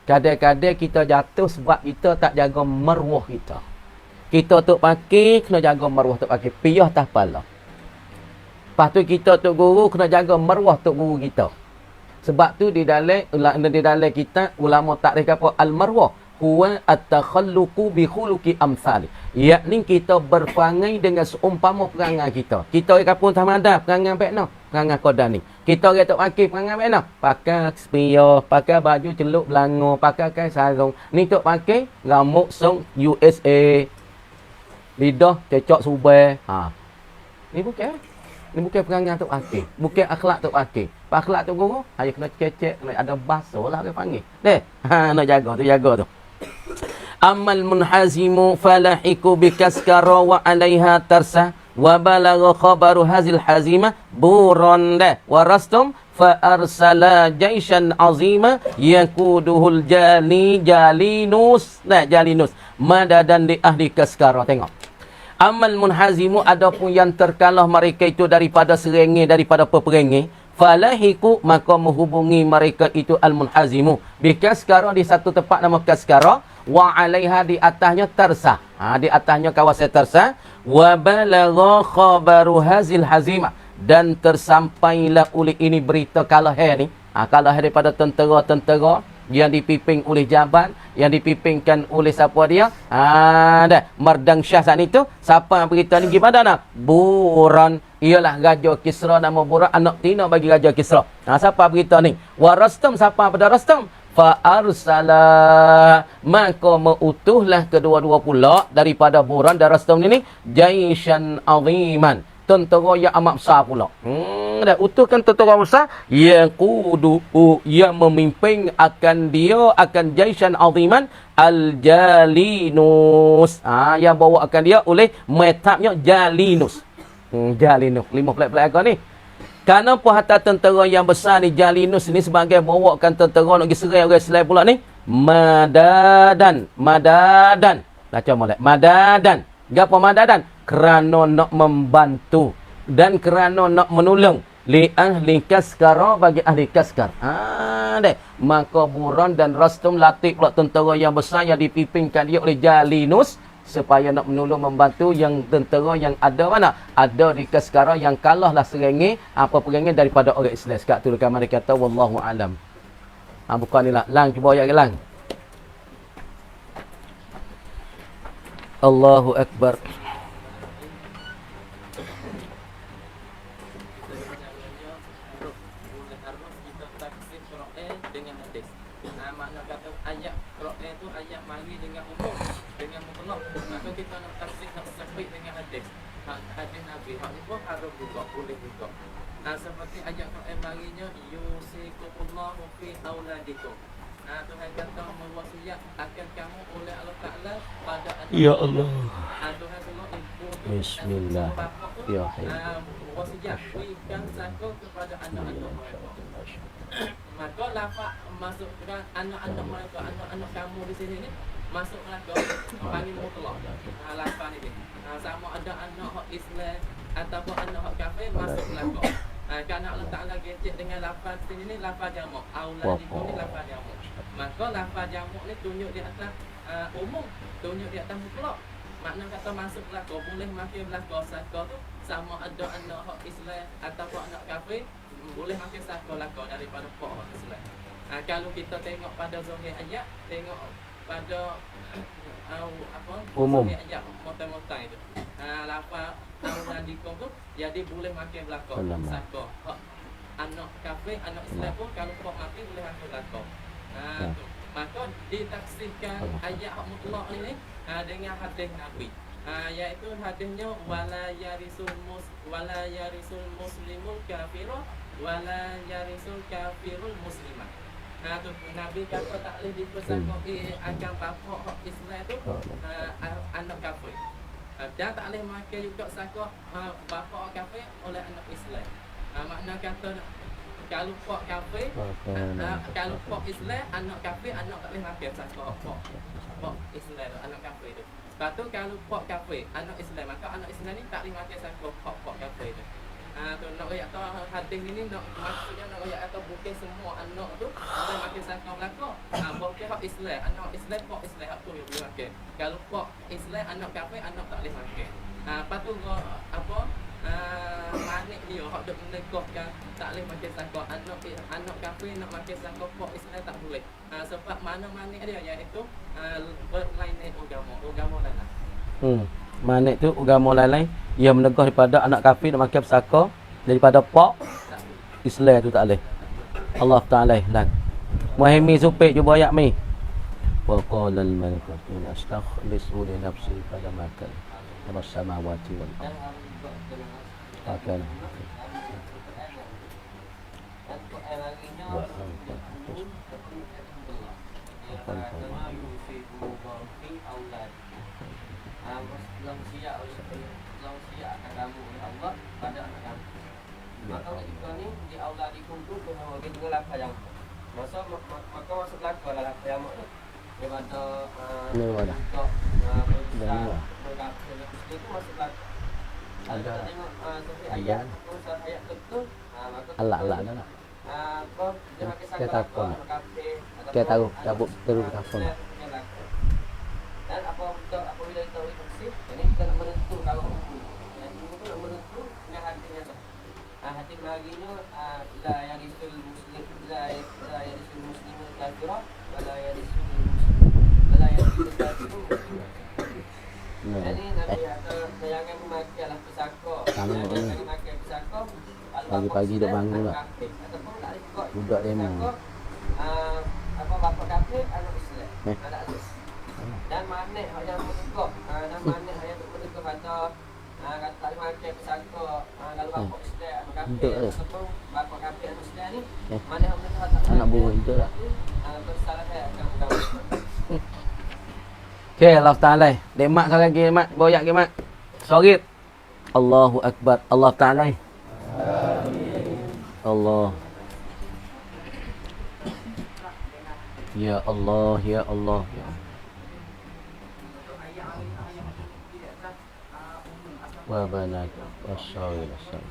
Kadang-kadang kita jatuh sebab kita tak jaga marwah kita. Kita tu pakai, kena jaga marwah tu pakai. Piyah tah pala. Lepas tu kita tu guru, kena jaga marwah tu guru kita. Sebab tu di dalam kita, ulama takrif apa? Al-marwah. Huwa at-takhalluqu bi khuluqi amsali. Yakni kita berperangai dengan seumpama perangai kita. Kita orang kampung Tamada perangai bekno, perangai kodani. Kita orang tok pakai perangai bekno, pakai spion, pakai baju celup belango, pakai kain sarung. Ni tok pakai rambut song USA. Lidah cecok subai. Ha. Ni bukan perangai tok pakai. Bukan akhlak tok pakai. Akhlak tok guru, ayo kena cecek, kena ada basuh lah orang panggil. Deh. Ha, nak jaga tu. Amal munhazimu falahiku bikaskara wa alaiha tarsa wa balagha khabaru hazil hazima buron wa rastum fa arsala jaishan azima yakuduhul jalinus madadan di ahli kaskara. Tengok, amal munhazimu adapun yang terkalah mereka itu daripada serengi, daripada peperangi, falahiku maka menghubungi mereka itu al-munhazimu bikaskara di satu tempat nama kaskara, wa alaiha di atasnya tarsa. Ha, di atasnya kawasan tarsa, wa balagha khabaru hazil hazimah, dan tersampailah oleh ini berita kalah ni. Ha, kalah daripada tentera-tentera yang dipimpin oleh Jaban, yang dipimpinkan oleh siapa dia? Ha, dah Mardang Syah saat itu. Siapa berita ni gimana nak? Buran. Ialah Raja Kisra, nama Buran anak tina bagi Raja Kisra. Ha, siapa berita ni? Wa Rastam, siapa pada Rastam? Fa arsala, maka mengutuhlah kedua-dua pula daripada Buran dan Rastam ini jaishan aziman, tentera yang amat besar pula. Dan utuhkan tentera besar yang kudu, yang memimpin akan dia, akan jaishan aziman al-jalinus. Ha, yang bawa akan dia oleh metapnya Jalinus. Jalinus, 5 pelat-pelat agak ni. Kenapa hatta tentera yang besar ni Jalinus ni sebagai bawakan tentera nak pergi serang orang Islam pula ni? Madadan. Baca molek. Madadan. Gapo madadan? Kerana nak membantu dan kerana nak menolong li ahli kaskara, bagi ahli kaskar. Deh. Maka Buran dan Rastum latih pula tentera yang besar yang dipimpinkan dia oleh Jalinus supaya nak menolong membantu yang tentera yang ada mana? Ada di Kaskara yang kalahlah serengi apa perangai daripada orang Islam. Sekat tu dekat mana kata wallahu alam. Ha, bukan ni lah. Lang cuba ayat lang. Allahu akbar. Seperti ayat Quran baginya yusikumullahu fi auladikum. Tuhan kata mewasiat akan kamu oleh Allah Taala pada anak. Ya Allah. Tuhan semua ibu. Bismillah. Ya Allah. Wasiat berikan zakat kepada anak-anak mereka. Maka lafaz masukkan anak-anak mereka, anak-anak kamu di sini ni masuk neraka panggil mutlak. Lafaz ni. Sama ada anak Islam ataupun anak kafir masuk neraka. Kerana Allah Ta'ala gecek dengan lafaz sini ni lafaz jamak. Auladikum ni lafaz jamak. Maka lafaz jamak ni tunjuk di atas umum, tunjuk di atas mutlak. Makna kata masuk neraka boleh makin belaka saka tu sama ada anak Islam ataupun anak kafir boleh makin saka laka daripada hak Islam. Kalau kita tengok pada zahir ayat, tengok pada apa umum ayat mota-mota itu. Lafaz auladikum tu jadi boleh makin belaka saka hak anak kafir, anak Islam pun kalau hak makin boleh makin belaka. Tu Maka ditaksihkan ayat mutlak ini dengan hadis Nabi. Iaitu hadisnya wala yarisul muslimul kafira wala yarisul kafirul muslimah. Tu Nabi kata tak boleh dipersangkai akan bapa Islam tu anak kafir. Dan tak boleh makan juga sangka bapa kafir oleh anak Islam. Makna kata kalau pak kafir, kalau pak Islam anak kafir, anak tak boleh makan sangka pak Islam anak kafir tu. Lepas tu kalau pak kafir, anak Islam, maka anak Islam ni tak boleh makan sangka pak kafir tu. Tu nak ayat atau hadis ini nak maksudnya nak ayat atau bukan semua anak tu boleh makan sangka belaka. Bukan hak Islam, anak Islam pak Islam hak tu yang boleh makan. Kalau pak Islam anak kafir, anak tak boleh makan. Lepas tu apa? Manik dia hak duk menegahkan tak boleh makan sangka anak kafir nak makan sangka pak Islam tak boleh. Sebab mana manik dia iaitu berlainan agama lain. Manik tu agama lain ia menegah daripada anak kafir nak makan pesaka daripada pak Islam tu tak boleh. Allah Taala ihlan. Muhimmi supik cuba ayat mi. Wa qala al-malaikatu astakhlisu li nafsi fala makan. Rabbus samawati wal ardh. Akan. Maka ketika ni di aula dikumpul ke sama dengan lapar yang maka masuk lagu lah lapar yang tu daripada untuk itu masuk lagu ada tengok ayat ayat betul maka Allah ada tak? apa dia pakai Kita takut. kafe Kita tahu cabut terus takon. dan apabila kita tahu ini kita nak menentu kalau yang itu nak menentu dengan hatinya hati bahaginya la yarisul muslim la yarisul muslimul kafira wala yarisul kafirun. Jadi Nabi kata jangan memakai pesaka. Jangan memakai pesaka. Pagi-pagi dah bangun lah. Ataupun tak ikut. Budak demo. Apa bapa kafir anak Islam. Anak Islam. Dan manik yang menegak. Dan manik yang menegak kata kata tak makan pesaka kalau bapa Islam anak kafir ataupun bapa kafir anak Islam ni mana yang menegak tak Anak buah itu lah. bersalah saya akan kamu. Okey, Allah Taala. Demak kau lagi mak, boyak ke mak. Sorit. Allahu Akbar. Allah Taala. Allah. Ya Allah, ya Allah, ya Allah. Wa banat wasyawil asal.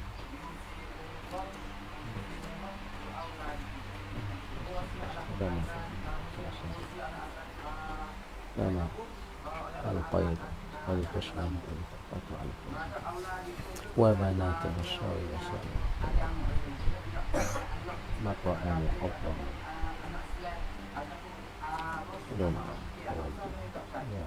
Banat. Al-Qaid Al-Qusman wa banat al-syawil asal maqa'am al-hukm dan ya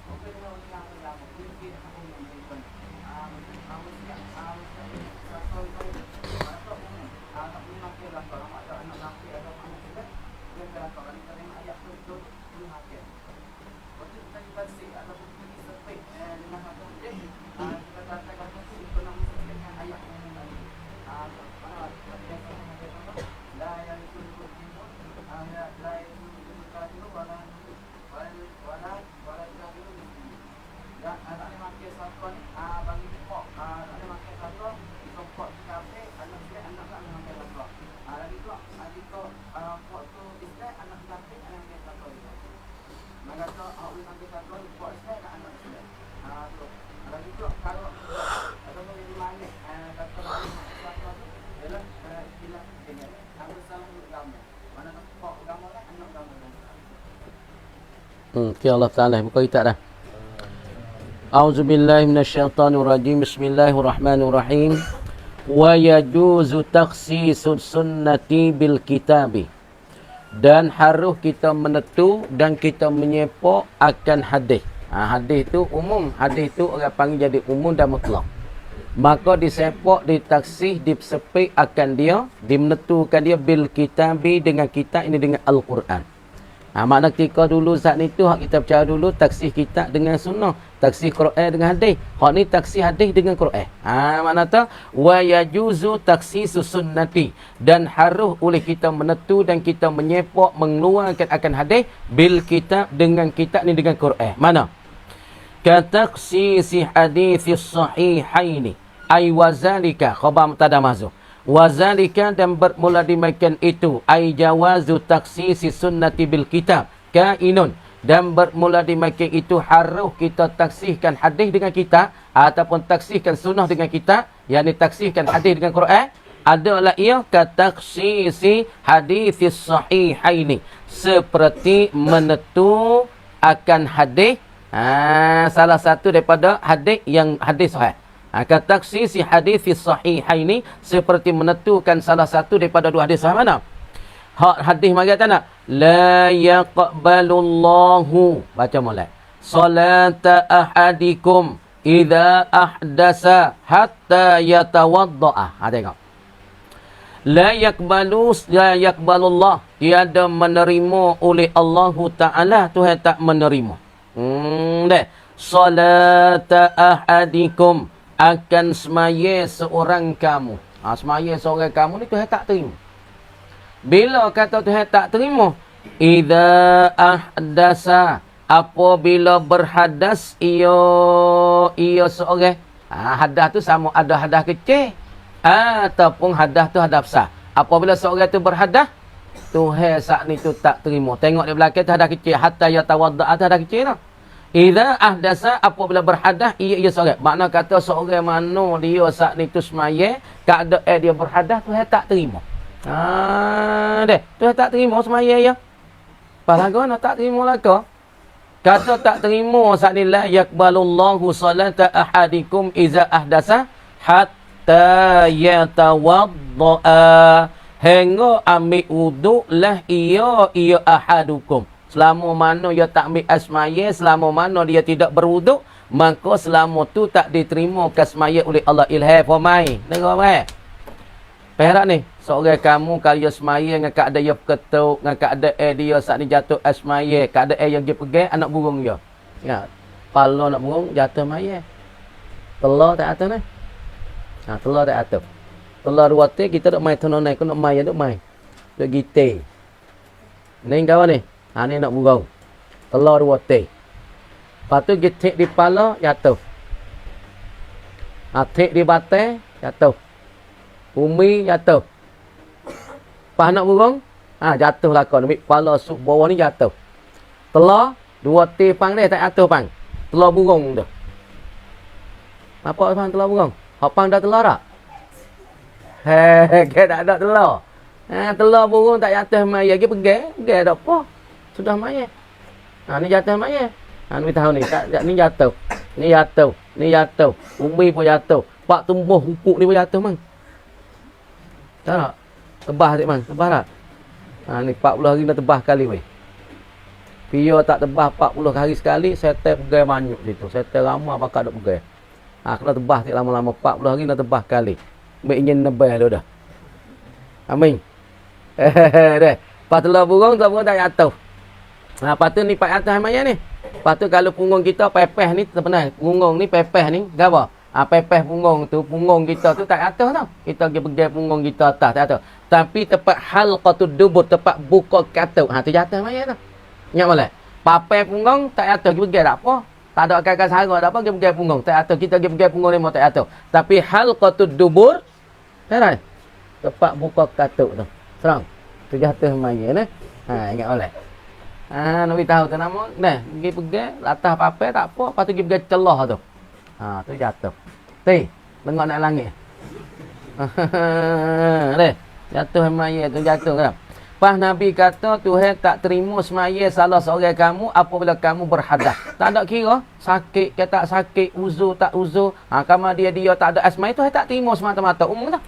Okay, Allah Ta'ala buka kita dah. A'udzubillahi minasyaitanirrajim. Bismillahirrahmanirrahim. Wa yajuzu takhsisus sunnati bil kitabi. Dan harus kita menetu dan kita menyepok akan hadis. Hadis tu umum, hadis tu orang panggil jadi umum dan mutlak. Maka disepok, ditaksih, disepik akan dia, dimenetukan dia bil kitabi dengan kitab ini dengan Al-Quran. Makna ketika dulu saat ni tu hak kita percaya dulu taksih kita dengan sunnah, taksih Quran dengan hadis. Hak ni taksih hadis dengan Quran. Makna tu wa yajuzu taksisus sunnati, dan harus oleh kita menentu dan kita menyepak mengeluarkan akan hadis bil kitab dengan kitab ni dengan Quran. Mana? Ka taksisi hadis sahihaini ay wazalika khabar mubtada mahzuf. Wazalika, dan bermula demikian itu ay jawazu taksisi sunnati bil kitab kainun, dan bermula demikian itu harus kita taksihkan hadis dengan kitab ataupun taksihkan sunnah dengan kitab, yakni taksihkan hadis dengan Quran, adalah ia ka taksisi hadis sahihaini, seperti menentu akan hadis salah satu daripada hadis yang hadis sahih. Kata taksisi hadis sahihaini, seperti menentukan salah satu daripada dua hadis sahih. Mana? Hadis mari kata nak la yaqbalullahu, baca mulai, salata ahadikum idza ahdasa hatta yatawaddaa. Tengok, la yaqbalullah, tiada menerima oleh Allah Taala, Tuhan tak menerima. Salata ahadikum, akan semaya seorang kamu. Semaya seorang kamu ni Tuhan tak terima. Bila kata Tuhan tak terima? Idza ahdasa, apabila berhadas ia seorang. Hadas tu sama ada hadas kecil ataupun hadas tu hadas besar. Apabila seorang tu berhadas, Tuhan saat ni tu tak terima. Tengok di belakang tu hadas kecil, hatta yatawadda, hadas kecil tu. Idza ahdasa, apabila berhadas ia seorang. Makna kata seorang mana dia saat ni tu semaya, keadaan dia berhadas, Tuhan tak terima. Tuhan tak terima semaya ya. Pahlawan tak terima lah kau. Kata tak terima saat ni la yaqbalullahu salata ahadikum idza ahdasa hatta yatawadda. Hingga ambil wuduk lah ia ahadukum. Selama mana dia tak ambil asmaya, selama mana dia tidak berwuduk, maka selama tu tak diterima kasmaya oleh Allah. Ilham formai. Dengar mai. Perak ni, seorang kamu kalau dia semaya dengan keadaan dia ketuk, dengan keadaan dia saat ni jatuh asmaya, keadaan yang dia pegang anak burung dia. Ya. Pala anak burung jatuh maya. Telur tak atas ni. Telur tak atas. Telur dua te kita nak main tononai, kau nak main nak main. Duk gite. Ni kawan ni. Ni nak burung. Telur dua te. Lepas tu gitik di pala, jatuh. Tik di batai, jatuh. Umi, jatuh. Lepas nak burung, jatuh lah kau. Ambil kepala sub bawah ni jatuh. Telur, dua te pang dia, tak jatuh pang. Telur burung tu. Apa pang telur burung? Hak pang dah telur tak? Tak ada telur. Telur burung tak jatuh maya. Dia pegang tak apa. Sudah maya. Ni jatuh maya. Ni tahu ni. Ni jatuh. Ni jatuh. Ni jatuh. Umi pun jatuh. Pak tumbuh rumput ni pun jatuh mang. Tahu tak? Tebah tak mang? Tebah tak? Ni 40 hari dah tebah kali weh. Pia tak tebah 40 hari sekali, setel pegai manyuk situ. Setel ramah bakal duk pegai. Kena tebah tak lama-lama 40 hari dah tebah kali. Ambil ingin nebah dah dah. Amin. Dah. Lepas telur burung tak jatuh. Lepas tu ni pak atas maya ni. Lepas tu kalau punggung kita pepeh ni terpenai. Punggung ni pepeh ni apa? Pepeh punggung tu, punggung kita tu tak jatuh tau. Kita pergi pegang punggung kita atas tak jatuh. Tapi tempat halqatud dubur, tempat buka katuk, tu jatuh maya tu. Ingat boleh? Papai punggung tak jatuh, kita pegang tak apa. Tak ada kakak sarang tak apa, kita pegang punggung tak jatuh. Kita pergi pegang punggung lima tak jatuh. Tapi halqatud dubur, tak tempat buka katuk tu. Serang. Tu jatuh maya ni. Ingat boleh? Nabi tahu tu nama. Nah, pergi pegang atas papai tak apa, lepas tu pergi pegang celah tu. Tu jatuh. Tengok nak langit. Jatuh semaya tu jatuh kan. Pas Nabi kata Tuhan tak terima semaya salah seorang kamu apabila kamu berhadas. Tak ada kira sakit ke tak sakit, uzur tak uzur. Kamu dia tak ada asmai, Tuhan tak terima semata-mata. Umum tak?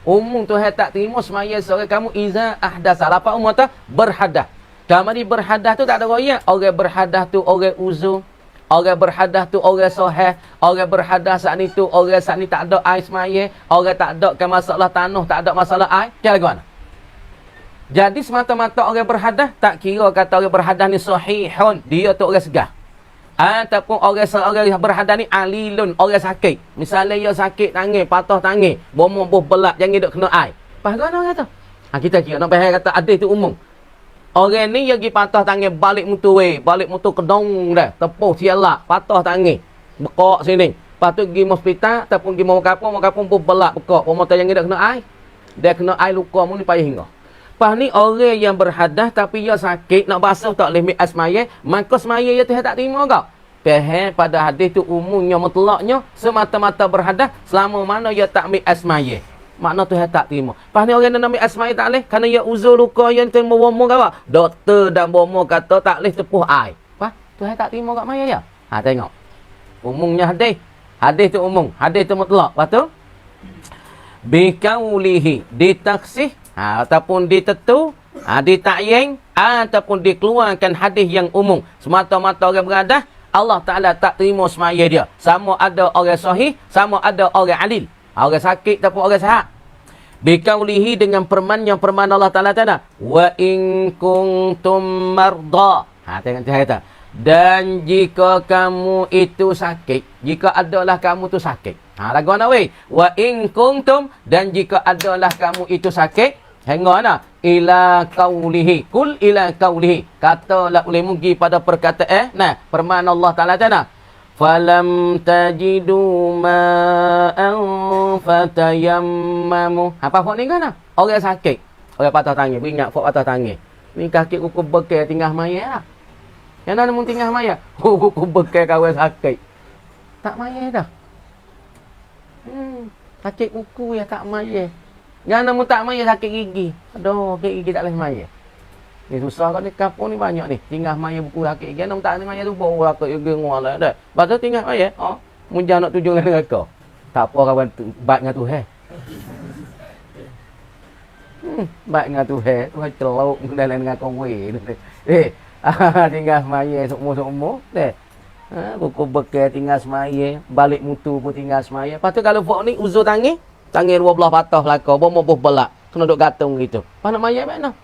Umum Tuhan tak terima semaya seorang kamu iza ahdasa. Apa umum tak? Berhadas. Kamu ni berhadas tu tak ada royak. Orang berhadas tu orang uzur. Orang berhadas tu orang soheh. Orang berhadas saat ni tu orang saat ni tak ada air semaya. Orang tak ada ke masalah tanah, tak ada masalah air. Macam mana? Jadi semata-mata orang berhadas, tak kira kata orang berhadas ni sahihun, dia tu orang segah. Ataupun orang berhadas ni alilun, orang sakit. Misalnya dia sakit tangan, patah tangan, bomoh belak, jangan duk kena air. Faham orang kata? Kita kira nak faham kata hadis tu umum. Orang ni yang pergi patah tangan balik mutu kedong dah, tepuh sialak, patah tangan, bekak sini. Lepas tu pergi hospital ataupun pergi mau kapung pun belak bekak, bomoh tak jangan duk kena air. Dia kena air luka mu ni payah hingga. Pas ni orang yang berhadas tapi dia sakit nak basuh tak boleh ambil asmaya, maka semaya dia Tuhan tak terima kau. Faham pada hadis tu umumnya mutlaknya semata-mata berhadas selama mana dia tak ambil asmaya. Makna Tuhan tak terima. Pas ni orang nak ambil asmaya tak boleh kerana dia uzur luka yang tu bomo ke apa? Doktor dan bomo kata tak boleh tepuh air. Pas Tuhan tak terima kat maya ya. Tengok. Umumnya hadis. Hadis tu umum, hadis tu mutlak. Lepas tu bikaulihi ditaksih ataupun ditetu, ditakyin ataupun dikeluarkan hadis yang umum. Semata-mata orang berhadas, Allah Ta'ala tak terima semaya dia. Sama ada orang sahih, sama ada orang alil. Orang sakit ataupun orang sihat. Bikaulihi dengan perman Allah Ta'ala tanda. Wa in kuntum marda. Tengok kata. Dan jika kamu itu sakit, jika adalah kamu tu sakit. Lagu mana weh? Wa in kuntum, dan jika adalah kamu itu sakit, hingga mana? Ila qaulihi. Kul ila qaulihi. Katalah oleh mugi pada perkataan. Firman Allah Ta'ala tana. Falam tajidu ma'an fatayammamu. Apa fok ni kan? Orang sakit. Orang patah tangan. Ingat fok patah tangan. Ni kaki kuku bekal tinggal maya lah. Yang mana mun tinggal maya? Kuku bekal kawan sakit. Tak maya dah. Sakit kuku ya tak maya. Jangan mu tak maya sakit gigi. Aduh, sakit gigi tak boleh maya. Ni susah kat ni kampung ni banyak ni. Tinggal maya buku sakit gigi. Jangan tak maya tu bawa sakit gigi ngolah dah. Lepas tu tinggal maya. Munjah nak tujuh dengan kau. Tak apa kawan tu, baik dengan Tuhan. Baik dengan Tuhan. Tuhan celok dalam dengan kau weh. Tinggal maya semua. Buku bekal tinggal semaya. Balik mutu pun tinggal semaya. Lepas tu kalau buat ni uzur tangan. Tangan 12 patah belakang, bomoh belak. Kena duk gantung gitu. Apa nak mayat mana?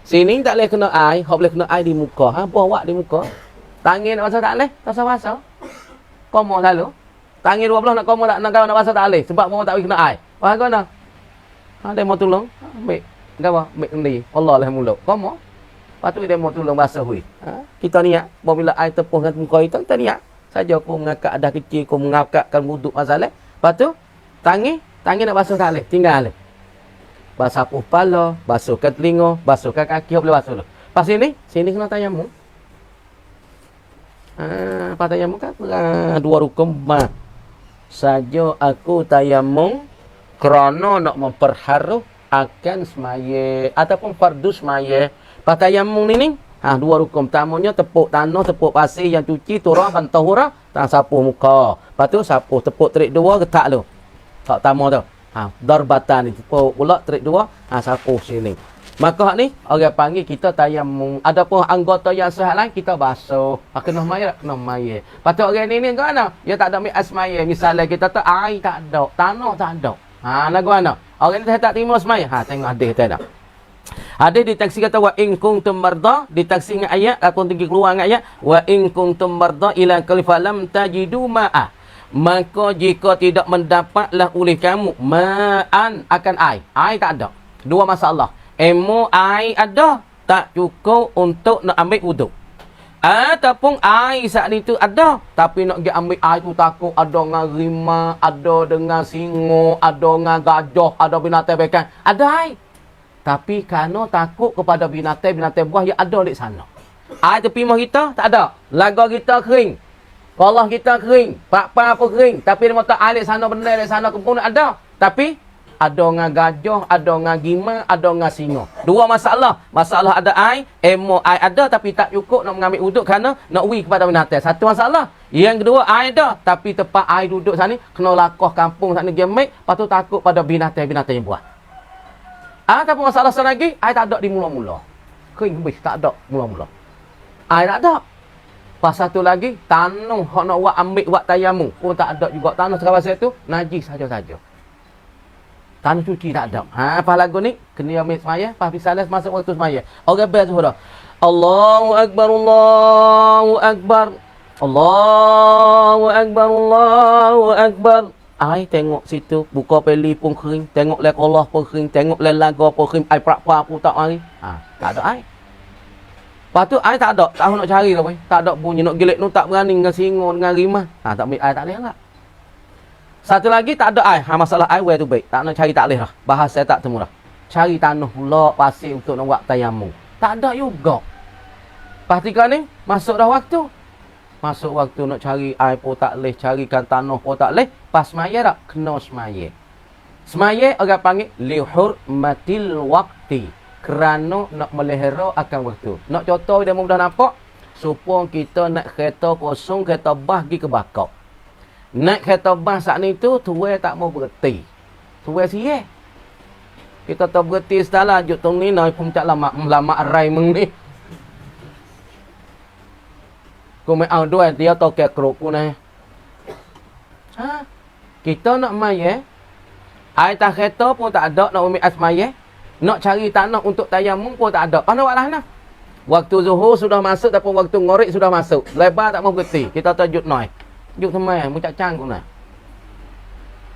Sini tak boleh kena air, hok boleh kena air di muka. Bawa di muka. Tangan nak basah tak boleh, tak basah. Komo lalu. Tangan 12 nak komo tak nak basah tak boleh sebab bomoh tak boleh kena air. Faham kau nak? Dia mau tolong. Ambil. Gawa, ambil ni. Allah lah mulut. Komo. Patut dia mau tolong basah hui. Kita niat, bila air tepuh dengan muka kita niat. Saja aku mengangkat ada kecil, aku mengangkatkan wuduk masalah. Lepas tu tangan nak basuh tak boleh, tinggal boleh. Basuh kepala, basuhkan telinga, basuhkan kaki, boleh basuh dulu. Pas sini kena tayamum. Apa tayamum kan? Dua rukun. Saja aku tayamum kerana nak memperharuh akan semaya ataupun fardu semaya. Pas tayamum ni dua rukun. Pertamanya tepuk tanah, tepuk pasir yang cuci, turah, bantah hurah, tang sapu muka. Lepas tu sapu, tepuk terik dua, getak lu. Tak tamu tu. Darbatan ni. Tepuk pula terik dua, sapu sini. Maka ni, orang panggil kita tayamum. Adapun anggota yang sehat lain, kita basuh. Kena maya, kena maya. Patut orang ni ke mana? Dia tak ada ambil asmaya. Misalnya kita tu air tak ada, tanah tak ada. Lagu mana? Orang ni tak terima asmaya. Tengok hadis kita dah. Hadis ditaksi kata wa in kuntum marda, ditaksi dengan ayat ataupun tinggi keluar dengan ayat wa in kuntum marda ila kalifalam tajidu ma'a. Maka jika tidak mendapatlah oleh kamu ma'an akan air. Air tak ada. Dua masalah. Air ada, tak cukup untuk nak ambil wuduk. Ataupun air saat itu ada, tapi nak pergi ambil air tu takut ada dengan rimah, ada dengan singa, ada dengan gajah, ada binatang bekan. Ada air. Tapi kerana takut kepada binatang buah yang ada di sana. Air tepi rumah kita tak ada. Laga kita kering. Kolah kita kering. Pak-pak apa kering. Tapi dia mahu tak air di sana, benda di sana kebun ada. Tapi ada dengan gajah, ada dengan gima, ada dengan singa. Dua masalah. Masalah ada air, air ada tapi tak cukup nak mengambil wuduk kerana nak uwi kepada binatang. Satu masalah. Yang kedua, air ada tapi tempat air duduk sana kena lakoh kampung sana gemek, lepas tu takut pada binatang-binatang yang buah. Tapi masalah sana lagi, air tak ada di mula-mula. Kering habis, tak ada mula-mula. Air tak ada. Pas satu lagi, tanah hak nak ambil buat tayamu pun tak ada juga. Tanah sekawasan itu najis saja-saja. Tanah cuci tak ada. Apa lagu ni? Kena ambil semaya, pas pisalas masuk waktu semaya. Orang bel sudah. Allahu akbar, Allahu akbar. Allahu akbar, Allahu akbar. Ai tengok situ, buka peli pun kering, tengok lek Allah pun kering, tengok lek lagu pun kering, ai prak-prak pun tak mari. Tak ada ai. Lepas tu ai tak ada, tak nak cari dah boy. Tak ada bunyi nak gelik tu tak berani dengan singa dengan rimah. Tak ambil ai tak boleh lah. Satu lagi tak ada ai. Masalah ai tu baik. Tak nak cari tak boleh lah. Bahasa saya tak temu dah. Cari tanah pula pasir untuk nak buat tayamum. Tak ada juga. Pastikan ni masuk dah waktu. Masuk waktu nak cari air pun tak boleh, carikan tanah pun tak boleh. Pas semaya tak? Kena semaya. Semaya orang panggil lihurmatil waqti. Kerana nak melihara akan waktu. Nak contoh dia mudah nampak. Supaya kita nak kereta kosong, kereta bah pergi ke bakar. Nak kereta bah saat ni tu, tuai tak mau berhenti. Tuai siye. Kita tak berhenti setelah lanjut tong ni, nak puncak lama rai meng ni. Cô mới ao đuôi dia tao kẹt krok cô này. Kita nak mai air tak kereta pun tak ada nak ambil asmaya. Nak cari tanah untuk tayamum pun tak ada. Mana buatlah nah. Waktu zuhur sudah masuk ataupun waktu ngorek sudah masuk. Lebar tak mau berhenti. Kita tajud noi. Juk temai muncak cang ko nah.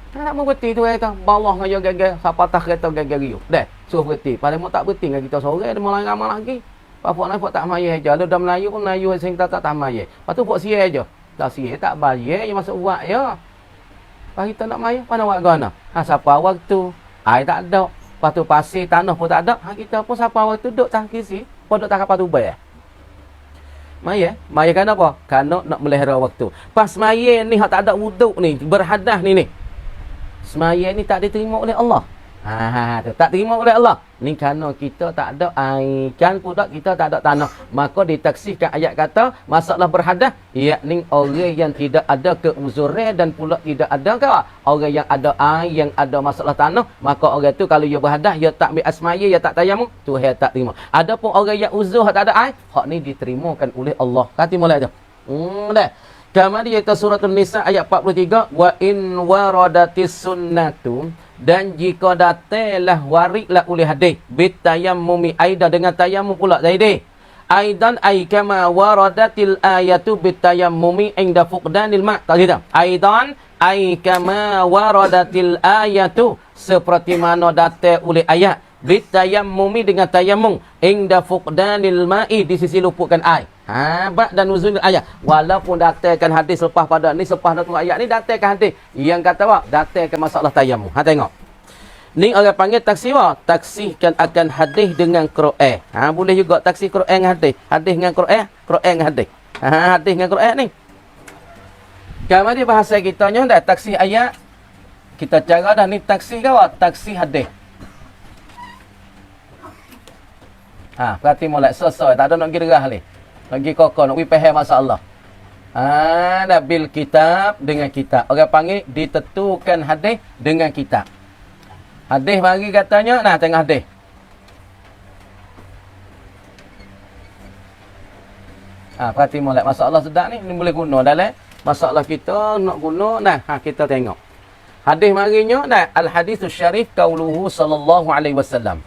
Tak mau berhenti tu kata. Bawah ngayo gagal siapa tak kereta gagal riu. Dah, suruh berhenti. Pada mau tak berhenti dengan kita sore dia malah ramai lagi. Pak nak buat tak maya aja. Lu dah Melayu pun Melayu sing tak maya. Lepas tu buat sia aja. Tak sia tak bayar je masuk buat ya. Pas kita nak maya, mana buat gana? Siapa waktu? Air tak ada. Lepas tu pasir tanah pun tak ada. Kita pun siapa waktu duduk tak kisi. Pun duduk tak apa tu bayar. Maya kan apa? Kerana nak melihara waktu. Pas maya ni hak tak ada wuduk ni, berhadas ni. Semaya ni tak diterima oleh Allah. Tak terima oleh Allah. Ni kerana kita tak ada air. Kan pula kita tak ada tanah. Maka ditaksihkan ayat kata masalah berhadas. Yakni orang yang tidak ada keuzuran dan pula tidak ada ke? Orang yang ada air, yang ada masalah tanah. Maka orang tu kalau dia berhadas, dia tak ambil asmaya, dia tak tayamum. Tuhan tak terima. Adapun orang yang uzur, tak ada air. Hak ni diterimakan oleh Allah. Kata mulai tu. Dah. Kemudian iaitu surah An-Nisa ayat 43. Wa in waradatis sunnatu. Dan jika datanglah wariklah oleh hadis bitayammumi aida dengan tayamum pula zaidi aidan ay kama waradatil ayatu bitayammumi inda fuqdanil ma tak gitu aidan ay kama waradatil ayatu seperti mana datang oleh ayat bitayammumi dengan tayamum inda fuqdanil ma'i di sisi luputkan air bak dan nuzulil ayat walaupun datangkan hadis lepas pada ni lepas datang ayat ni datangkan hadis yang kata apa datangkan masalah tayamum tengok ni orang panggil taksih apa taksihkan akan hadis dengan Quran boleh juga taksih Quran dengan hadis dengan Quran dengan hadis hadis dengan Quran ni kemudian bahasa kita nya dah taksih ayat kita cara dah ni taksih ke apa taksih hadis berarti mulai selesai tak ada nak pergi derah ni lagi kokoh nak pergi faham masalah. Dah bil kitab dengan kitab. Orang panggil ditentukan hadis dengan kitab. Hadis bagi katanya, nah tengok hadis. Perhati mulai masalah sedap ni boleh guna dalam masalah kita nak guna nah kita tengok. Hadis marinya nah al haditsus syarif qauluhu sallallahu alaihi wasallam.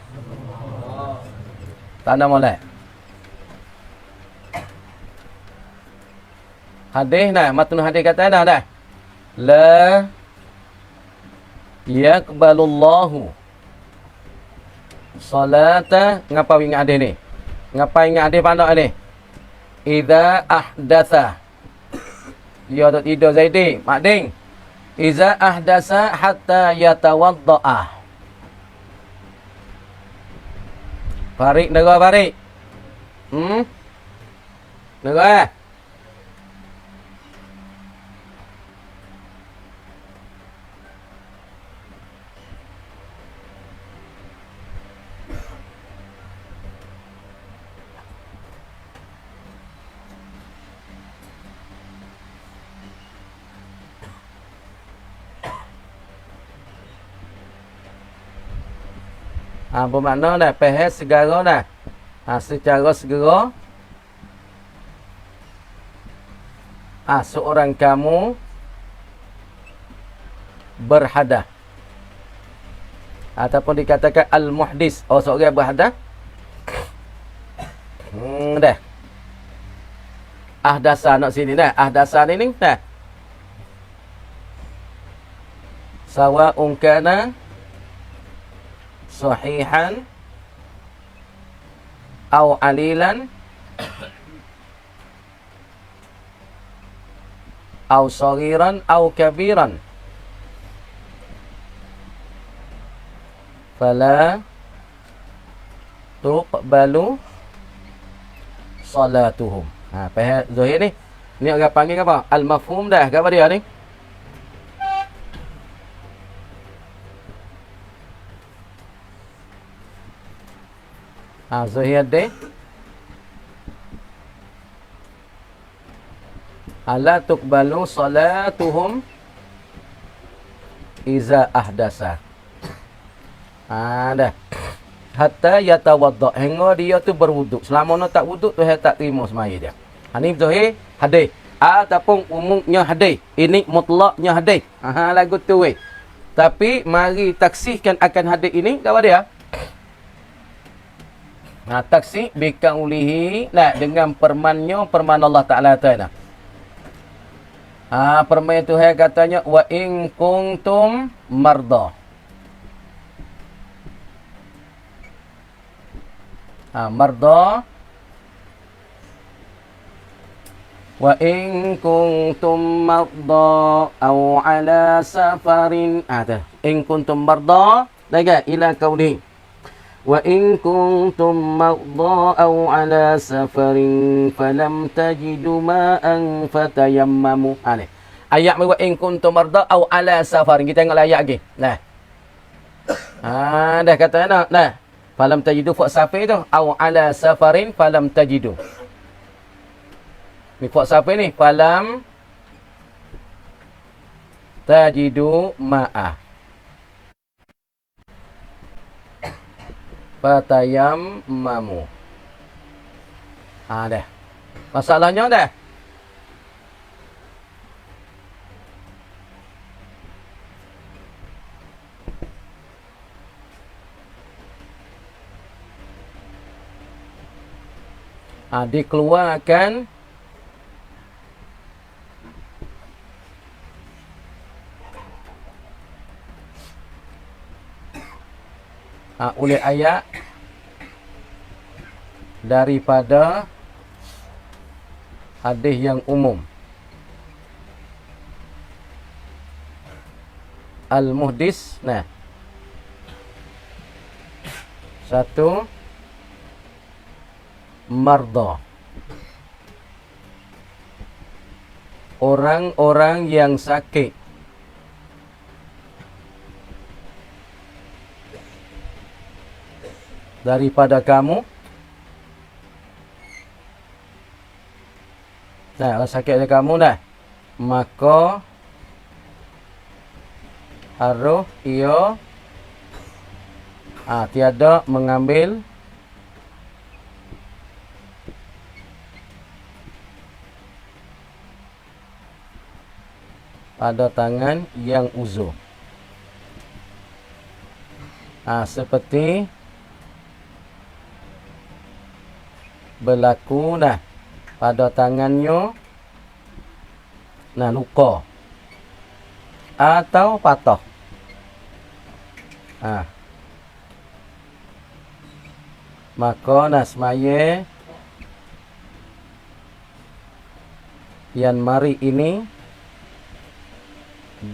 Tanda mulai. Hadis nah matn hadis kata dah la yaqbalullahu salata ngapa ingat hadis ni ngapa ingat hadis pandak ni idza ahdatsa dia tak tidur zaidi makding idza ahdasa hatta yatawaddaa Farik dengar Farik dengar bermakna dah peheh segera dah secara segera seorang kamu berhadas Ataupun dikatakan al-muhdis. Oh, seorang berhadas. Dah. Ahdasa nak sini dah. Ahdasa ni dah. Sawa'un kana sahihan aw alilan aw saghiran aw kabiran fala tuqbalu salatuhum. Faham Zuhair ni? Ni orang panggil apa? Al-mafhum dah. Apa dia ni? Zuhair deh. Ala tuqbalu salatuhum iza ahdasa. Dah. Hatta yatawadda. Hingga dia tu berwuduk. Selama nak tak wuduk tu tak terima semaya dia. Ni Zuhair hadis. Ataupun umumnya hadis. Ini mutlaknya hadis. Lagu tu weh. Tapi mari taksihkan akan hadis ini apa dia? Taksih bikaulihi dengan permannya perman Allah Taala Taala. Perman Tuhan katanya wa in kuntum marda. Marda wa in kuntum marda aw ala safarin. In kuntum marda lagi ila qauli wa in kuntum marda aw ala safarin falam tajidu ma'an fatayammamu. Ayat wa in kuntum marda aw ala safarin. Kita tengok ayat lagi. Dah kata nah. Falam tajidu fa safar tu aw ala safarin falam tajidu. Ni fa safar ni falam tajidu ma'a. Fatayammamu. Dah. Masalahnya dah. Dikeluarkan oleh ayat daripada hadis yang umum. Al-muhdis, satu marda, orang-orang yang sakit. Daripada kamu. Orang sakit dari kamu dah. Maka harus ia tiada mengambil pada tangan yang uzur. Seperti berlaku pada tangannya luka atau patah. Maka semaya yang mari ini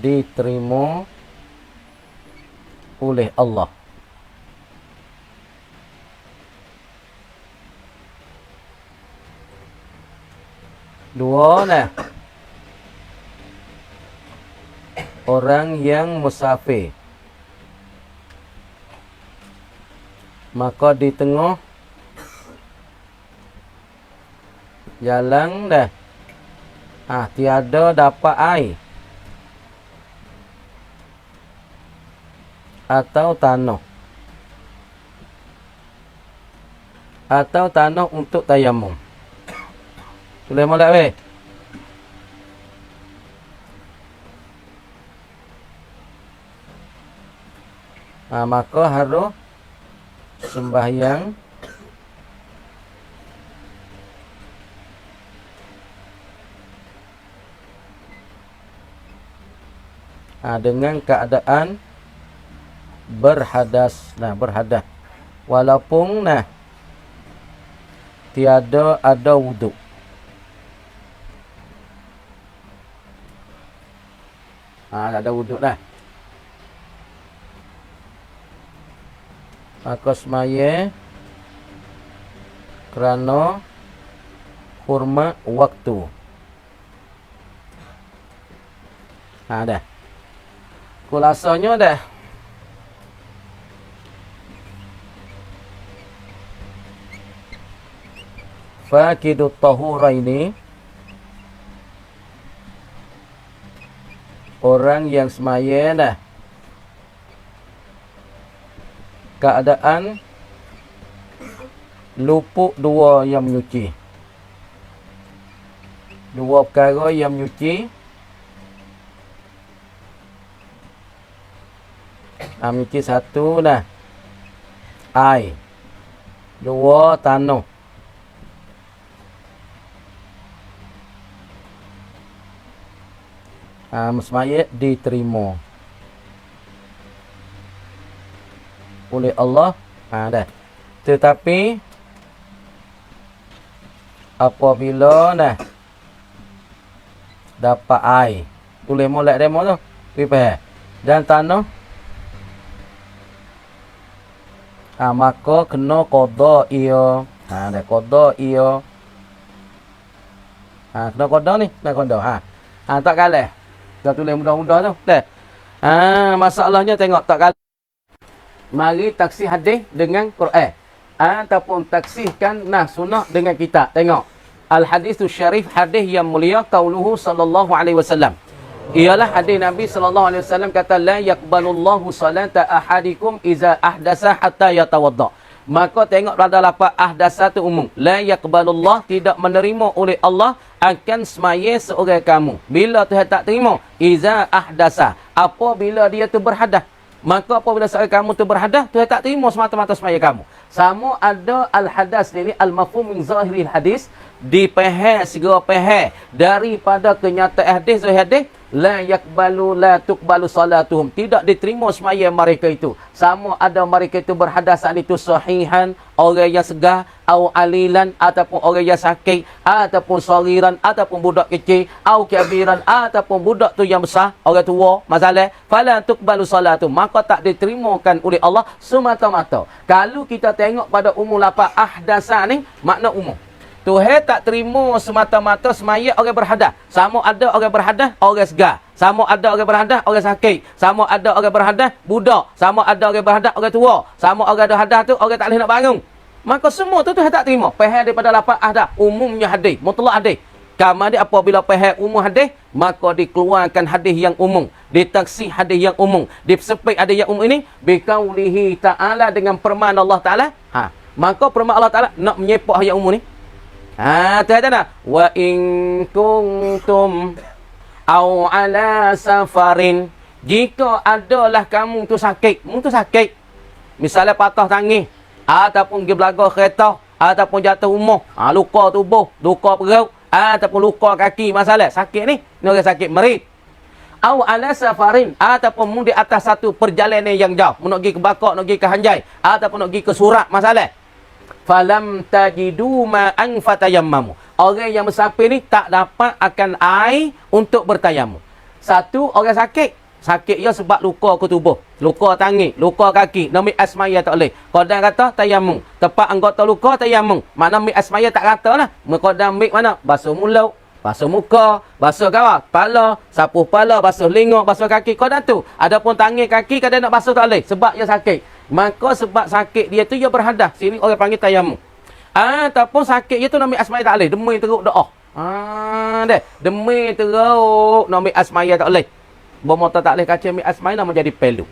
diterima oleh Allah. Dua orang yang musafir. Maka di tengah jalan tiada dapat air atau tanah untuk tayamum. Boleh molek weh? Maka harus sembahyang dengan keadaan berhadas. Berhadas. Walaupun tiada ada wuduk. Ada wuduk dah. Maka semaya kerana hormat waktu. Dah. Kulasanya dah. Fakidut tahuraini, orang yang semaya dah keadaan luput dua yang menyuci. Dua perkara yang menyuci. Menyuci satu dah air, dua tanah. Semaya diterima oleh Allah. Dah. Tetapi apabila dapat air, boleh molek demo tu pipah dan tanah, maka kena qada ia. Dah qada ia. Kena qada ni, kena qada. Tak kalah. Dah tulis mudah-mudah tu. Dah. Masalahnya tengok tak kalah. Mari taksih hadis dengan Quran. Ataupun taksihkan sunnah dengan kita. Tengok. Al-hadithu syarif, hadis yang mulia, qauluhu sallallahu alaihi wasallam. Ialah hadis Nabi sallallahu alaihi wasallam kata, la yaqbalullahu salata ahadikum iza ahdasa hatta yatawadda. Maka tengok pada lafaz ahdasa tu umum. La yaqbalullah, tidak menerima oleh Allah akan semaya seorang kamu. Bila Tuhan tak terima? Iza ahdasa. Apabila dia tu berhadas. Maka apabila seorang kamu tu berhadas, Tuhan tak terima semata-mata semaya kamu. Sama ada al-hadas ini, al-mafhum min zahiril hadis, dipaham segera faham daripada kenyataan hadis, zahir hadis, la yakbalu la tuqbalu salatuhum, tidak diterima semaya mereka itu. Sama ada mereka itu berhadasan itu sahihan, orang yang segar, au alilan, ataupun orang yang sakit, ataupun sagiran, ataupun budak kecil, au kabiran, ataupun budak tu yang besar, orang tua, masalah, fala tuqbalu salatuhum, maka tak diterimakan oleh Allah semata-mata. Kalau kita tengok pada umum lafaz ahdasa ni, makna umum. Tuhan tak terima semata-mata semaya orang berhadas. Sama ada orang berhadas, orang segar. Sama ada orang berhadas, orang sakit. Sama ada orang berhadas, budak. Sama ada orang berhadas, orang tua. Sama orang berhadas tu, orang tak boleh nak bangun. Maka semua tu Tuhan tak terima. Faham daripada lafaz ahdas, umumnya hadis, mutlak hadis. Kamar dia apabila faham umum hadis, maka dikeluarkan hadis yang umum. Ditaksih hadis yang umum. Disepik hadis yang umum ini, biqaulihi ta'ala, dengan firman Allah Ta'ala. Maka firman Allah Ta'ala nak menyepak yang umum ni. Tuhan wa in kuntum au ala safarin, jika adalah kamu tu sakit, misalnya patah tangan, ataupun pergi belaga kereta, ataupun jatuh rumah, luka tubuh, luka perut, ataupun luka kaki, masalah sakit ni orang sakit merit, au ala safarin, ataupun mu di atas satu perjalanan yang jauh, nak pergi ke Bakak, nak pergi ke Hanjai, ataupun nak pergi ke Surat, masalah, falam tajidu ma'an fatayammamu, orang yang bersafir ni tak dapat akan air untuk bertayamum. Satu, orang sakit ia sebab luka ke tubuh, luka tangan, luka kaki, nak ambil asmaya tak boleh. Qadar kata tayamum, tepat anggota luka tayamum, makna ambil asmaya tak kata lah. Qadar ambil mana? Basuh mulut, basuh muka, basuh kepala, sapu kepala, basuh lingok, basuh kaki, qadar tu. Adapun tangan kaki kadang nak basuh tak boleh sebab ia sakit. Maka sebab sakit dia tu ia berhadas. Sini orang panggil tayamum. Ataupun sakit dia tu nak ambil asmaya tak boleh, demi teruk doa. Demi teruk nak ambil asmaya tak boleh. Bermotor tak boleh kaca ambil asmaya nak menjadi pelu.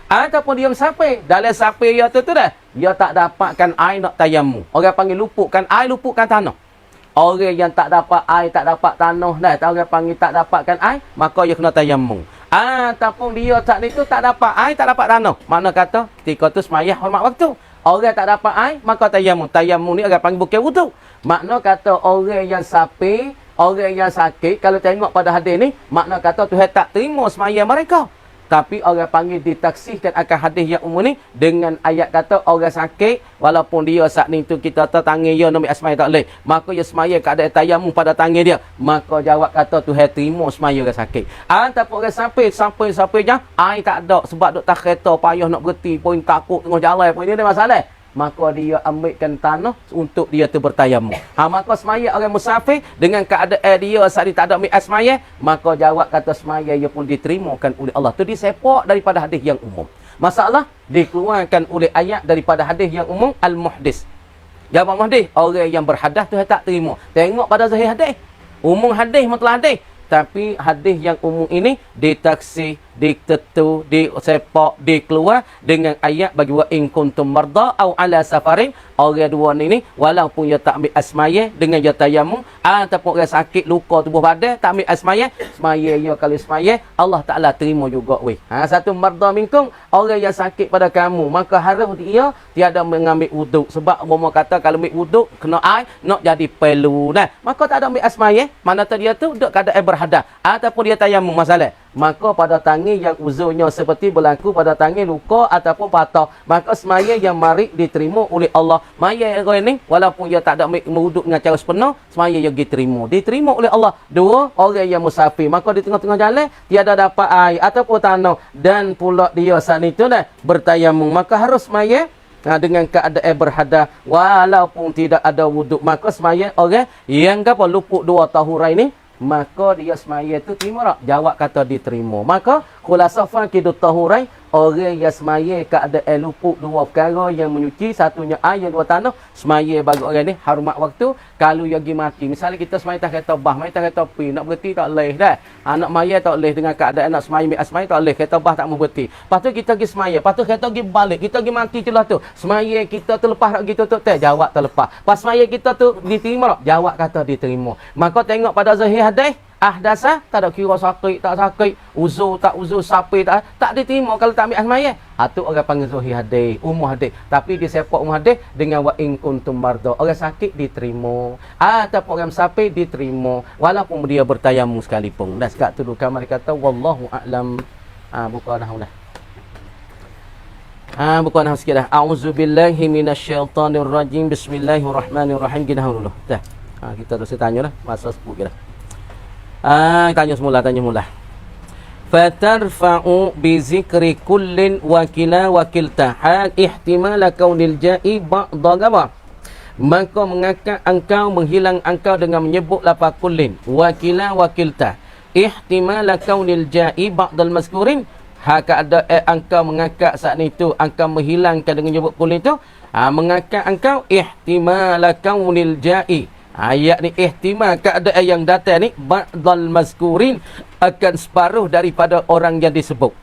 Ataupun dia sampai dalam sampai dia tu dah, dia tak dapatkan air nak tayamum. Orang panggil luputkan air, luputkan tanah. Orang yang tak dapat air, tak dapat tanah dah, orang panggil tak dapatkan air, maka dia kena tayamum. Ataupun dia tak ni tu tak dapat air, tak dapat tanah. Makna kata ketika tu semayah hormat waktu. Orang tak dapat air, maka tayamum. Tayamum ni orang panggil bukan wuduk. Makna kata orang yang sapi, orang yang sakit, kalau tengok pada hadis ni, makna kata Tuhan tak terima semayang mereka. Tapi orang panggil ditaksihkan akan hadis yang umum ni dengan ayat kata orang sakit, walaupun dia saat ni tu kita tangan dia nak asmai tak boleh. Maka dia semayang keadaan tayamum pada tangan dia. Maka jawab kata Tuhan terima semayang orang sakit. Ataupun orang sampai je, air tak ada sebab duk tak kereta payah nak berhenti, pun takut tengah jalan pun ini ada masalah. Maka dia ambilkan tanah untuk dia tu bertayamum. Maka semaya orang musafir dengan keadaan dia saat dia tak ada ambil semaya, maka jawab kata semaya ia pun diterimakan oleh Allah. Tu disepak daripada hadis yang umum. Masalah dikeluarkan oleh ayat daripada hadis yang umum al-muhdis. Jawab muhdis, orang yang berhadas tu tak terima. Tengok pada zahir hadis. Umum hadis mutlak hadis. Tapi hadis yang umum ini ditaksih, ditetu, disepak, dikeluar dengan ayat bagi wa in kuntum marda au ala safarin. Orang dua ni walaupun dia tak ambil asmaya dengan dia tayamum, ataupun orang sakit luka tubuh badan tak ambil asmaya, semaya dia kalau semaya Allah Taala terima juga weh. Satu marda minkum, orang yang sakit pada kamu, maka harus dia tiada mengambil wuduk sebab umpama kata kalau ambil wuduk kena air nak jadi perlu nah. Maka tak ada ambil asmaya, mana tu dia tu duk keadaan berhadas ataupun dia tayamum masalah. Maka pada tangan yang uzurnya seperti berlaku pada tangan luka ataupun patah, maka semaya yang mari diterima oleh Allah. Maya orang ni walaupun dia tak ada wuduk dengan cara sepenuh, semaya yang diterima oleh Allah. Dua, orang yang musafir, maka di tengah-tengah jalan tiada dapat air ataupun tanah dan pula dia saat itu bertayamum, maka harus semaya dengan keadaan berhadas walaupun tidak ada wuduk. Maka semaya orang yang luput 2 tahurai ni, maka dia semaya tu terima tak? Jawab kata diterima. Maka khulasah faqidu tahurai, orang yang semaya keadaan luput 2 perkara yang menyuci, satunya air, yang 2 tanah, semaya bagi orang ni hormat waktu. Kalau dia pergi mati, misalnya kita semaya tak kata bah, semaya tak kata pi, nak berhenti tak boleh dah. Anak maya tak boleh dengan keadaan nak semaya ambil semaya tak boleh, kata bah tak mau berhenti. Lepas tu kita pergi semaya, lepas tu kita pergi balik, kita pergi mati celah tu. Semaya kita terlepas tak gitu tu, jawab terlepas. Pas semaya kita tu diterima tak? Jawab kata diterima. Maka tengok pada zahir hadis, ahdasa tak ada kira sakit tak sakit, uzur tak uzur, sapi tak diterima kalau tak ambil asmaya. Tu orang panggil zahir hadis, umum hadis. Tapi disepak umum hadis dengan wa in kuntum marda. Orang sakit diterima, ataupun orang sapi diterima walaupun dia bertayamum sekalipun. Dan sekat tu kamar kata wallahu a'lam. Buka dah dah. Buka dah sikit dah. A'udzubillahi minasyaitonirrajim. Bismillahirrahmanirrahim. Kita dulu. Dah. Kita terus tanya dah. Masa 10 kita. Tanya semula. Fatarfa'u bi zikri kullin wakila wakilta hal ihtimala kaunil ja'i ba'da gaba. Maka mengangkat engkau, menghilang engkau dengan menyebut lafaz kullin wakila wakilta ihtimala kaunil ja'i ba'dal mazkurin. Ada engkau mengangkat saat itu, engkau menghilangkan dengan menyebut kullin itu, mengangkat engkau ihtimala kaunil ja'i. Ayat ni ihtimal keadaan yang datang ni ba'dal mazkurin, akan separuh daripada orang yang disebut.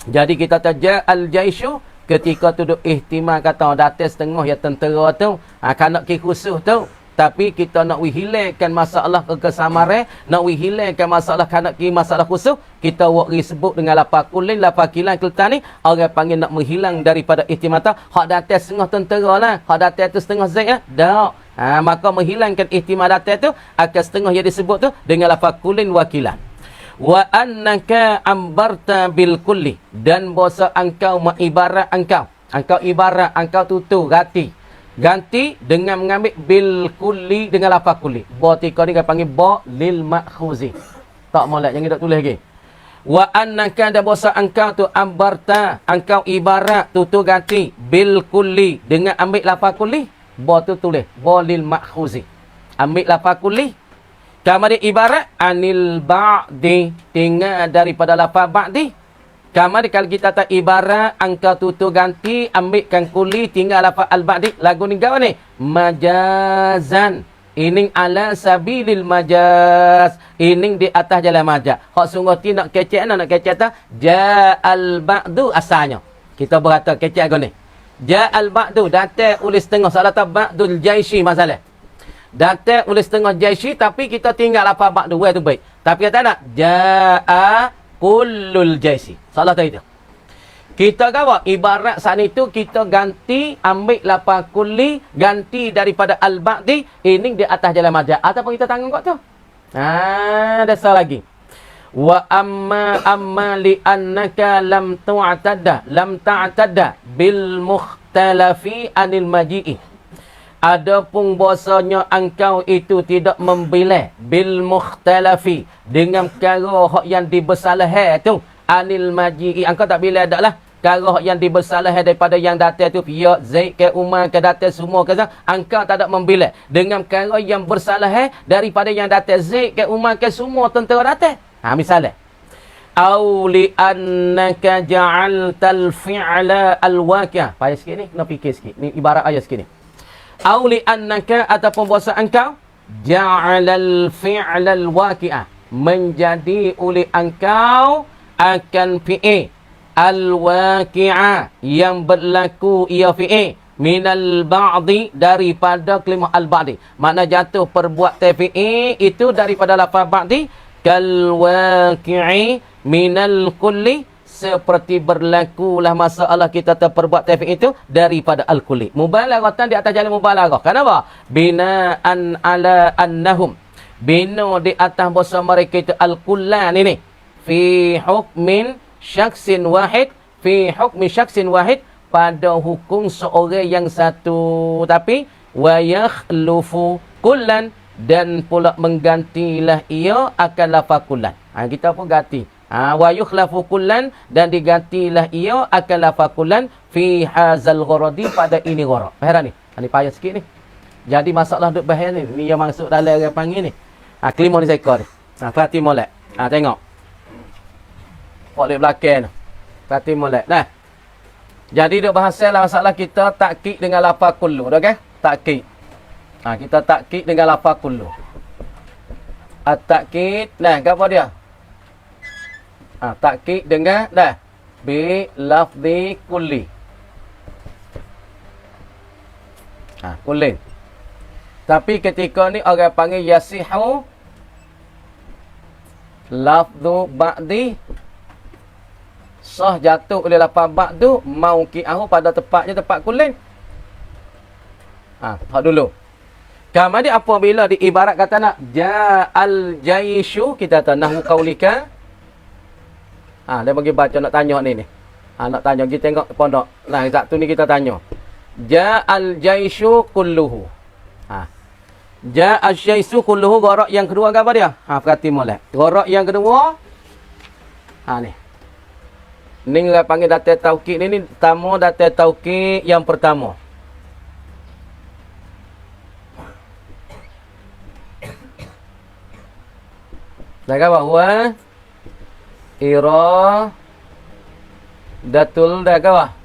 Jadi kita taja al-jaishu, ketika tu duk ihtimal kata datang setengah ya tentera tu, kanak ki khusus tu, tapi kita nak hilangkan masalah kesamaran, nak hilangkan masalah kanak ki masalah khusus, kita wak sebut dengan lafaz kullin, lafaz kilan kelta ni orang panggil nak menghilang daripada ihtimal tu. Hak datang setengah tentera lah, hak datang tu setengah zaid lah, dak. Maka menghilangkan ihtimal datang tu akan setengah yang disebut tu dengan lafaz kullin wakilah. Wa annaka ambarta bil kulli, dan bahasa engkau mengibarat engkau ibarat engkau tutu ganti dengan mengambil bil kulli dengan lafaz kulli. Ba tika ni kita panggil ba lil makhuzi. Tak molek jangan tak tulis lagi. Wa annaka, dan bahasa engkau tu ambarta, engkau ibarat tutu ganti bil kulli dengan ambil lafaz kulli. Ba tu tulis ba lil makhuzi, ambil lafaz kulli. Kamari ibarat anil ba'di, tinggal daripada lafaz ba'di. Kamari kalau kita tak ibarat engkau tutu ganti ambilkan kulli tinggal lafaz al ba'di. Lagu ni gawa ni majazan, ini ala sabilil majaz, ini di atas jalan majaz. Hak sungguh ti nak kecek tak ja'al ba'du asalnya. Kita berkata kecek lagu ni. Ja'al ba'du, datang oleh setengah salah tak ba'dul jaishi masalah. Datang oleh setengah jaishi tapi kita tinggal lafaz ba'du tu baik. Tapi kata nak ja'a kullul jaisi. Salah tadi tu. Kita kata ibarat saat itu kita ganti ambil lafaz kulli ganti daripada al-ba'di ini di atas jalan majaz ataupun kita tanggung kat tu. Ada salah lagi. Wa amma li annaka lam ta'tada bil mukhtalafi anil maji'i. Adapun bahasanya engkau itu tidak membelai bil mukhtalafi dengan perkara hak yang dibersalahan tu anil maji'i. Engkau tak bila dak lah perkara yang dibersalahan daripada yang datang tu ya Zaid ke Umar ke datang semua ke engkau tak ada membelai dengan perkara yang bersalahan daripada yang datang Zaid ke Umar ke semua tentera datang. Misalnya au li annaka ja'altal fi'la al-waqi'ah. Payah sikit ni, kena fikir sikit. Ni ibarat ayat sikit ni. Au li annaka ataupun bahasa engkau ja'alal fi'la al-waqi'ah. Menjadi oleh engkau akan fi'il al-waqi'ah yang berlaku ia fi'il minal ba'di daripada kalimah al-ba'di. Makna jatuh perbuatan fi'il itu daripada lafaz ba'di kal waqi'i minal kulli seperti berlakulah masalah kita terperbuat tafiq itu daripada al-kulli. Mubalaghatan di atas jalan mubalaghah. Kenapa? Binaan ala annahum. Bina di atas bahasa mereka itu al-kullan ini. Fi hukmin syaksin wahid. Fi hukmi syaksin wahid. Pada hukum seorang yang satu. Tapi wa yakhlufu kullan. Dan pula menggantilah ia akan lafaz kullan. Kita pun ganti. Wa yukhlafu kullan dan digantilah ia akan lafaz kullan fi hazal gharadi pada ini gharad. Faham ni? Ni payah sikit ni. Jadi masalah duk bahas ni. Ni yang masuk dalam orang panggil ni. Kelima ni saya kau ni. Perhati molek. Tengok. Pok di belakang ni. Perhati molek. Nah. Jadi duk bahasa lah masalah kita takkid dengan lafaz kullu. Okey? Takkid. Kita takkid dengan lafaz kullu. At-takkid, nah, apa dia? Takkid dengan bi lafzi kulli. Kullin. Tapi ketika ni orang panggil yasihu lafzu ba'di sah jatuh oleh lafaz ba'du mauqi'ahu pada tepatnya tempat kullin. Tak dulu. Kemudian apabila diibarat kata nak ja'al jaishu kita tahu nahwu qaulika. Dia bagi baca nak tanya ni. Nak tanya kita tengok pondok. Nah, satu ni kita tanya. Ja'al jaishu kulluhu. Ja'al jaishu kulluhu gharak yang kedua apa dia? Perhati molek. Gharak yang kedua ni. Ni orang panggil data taukid ni pertama data taukid yang pertama. Dah bahawa iradatul dah kawah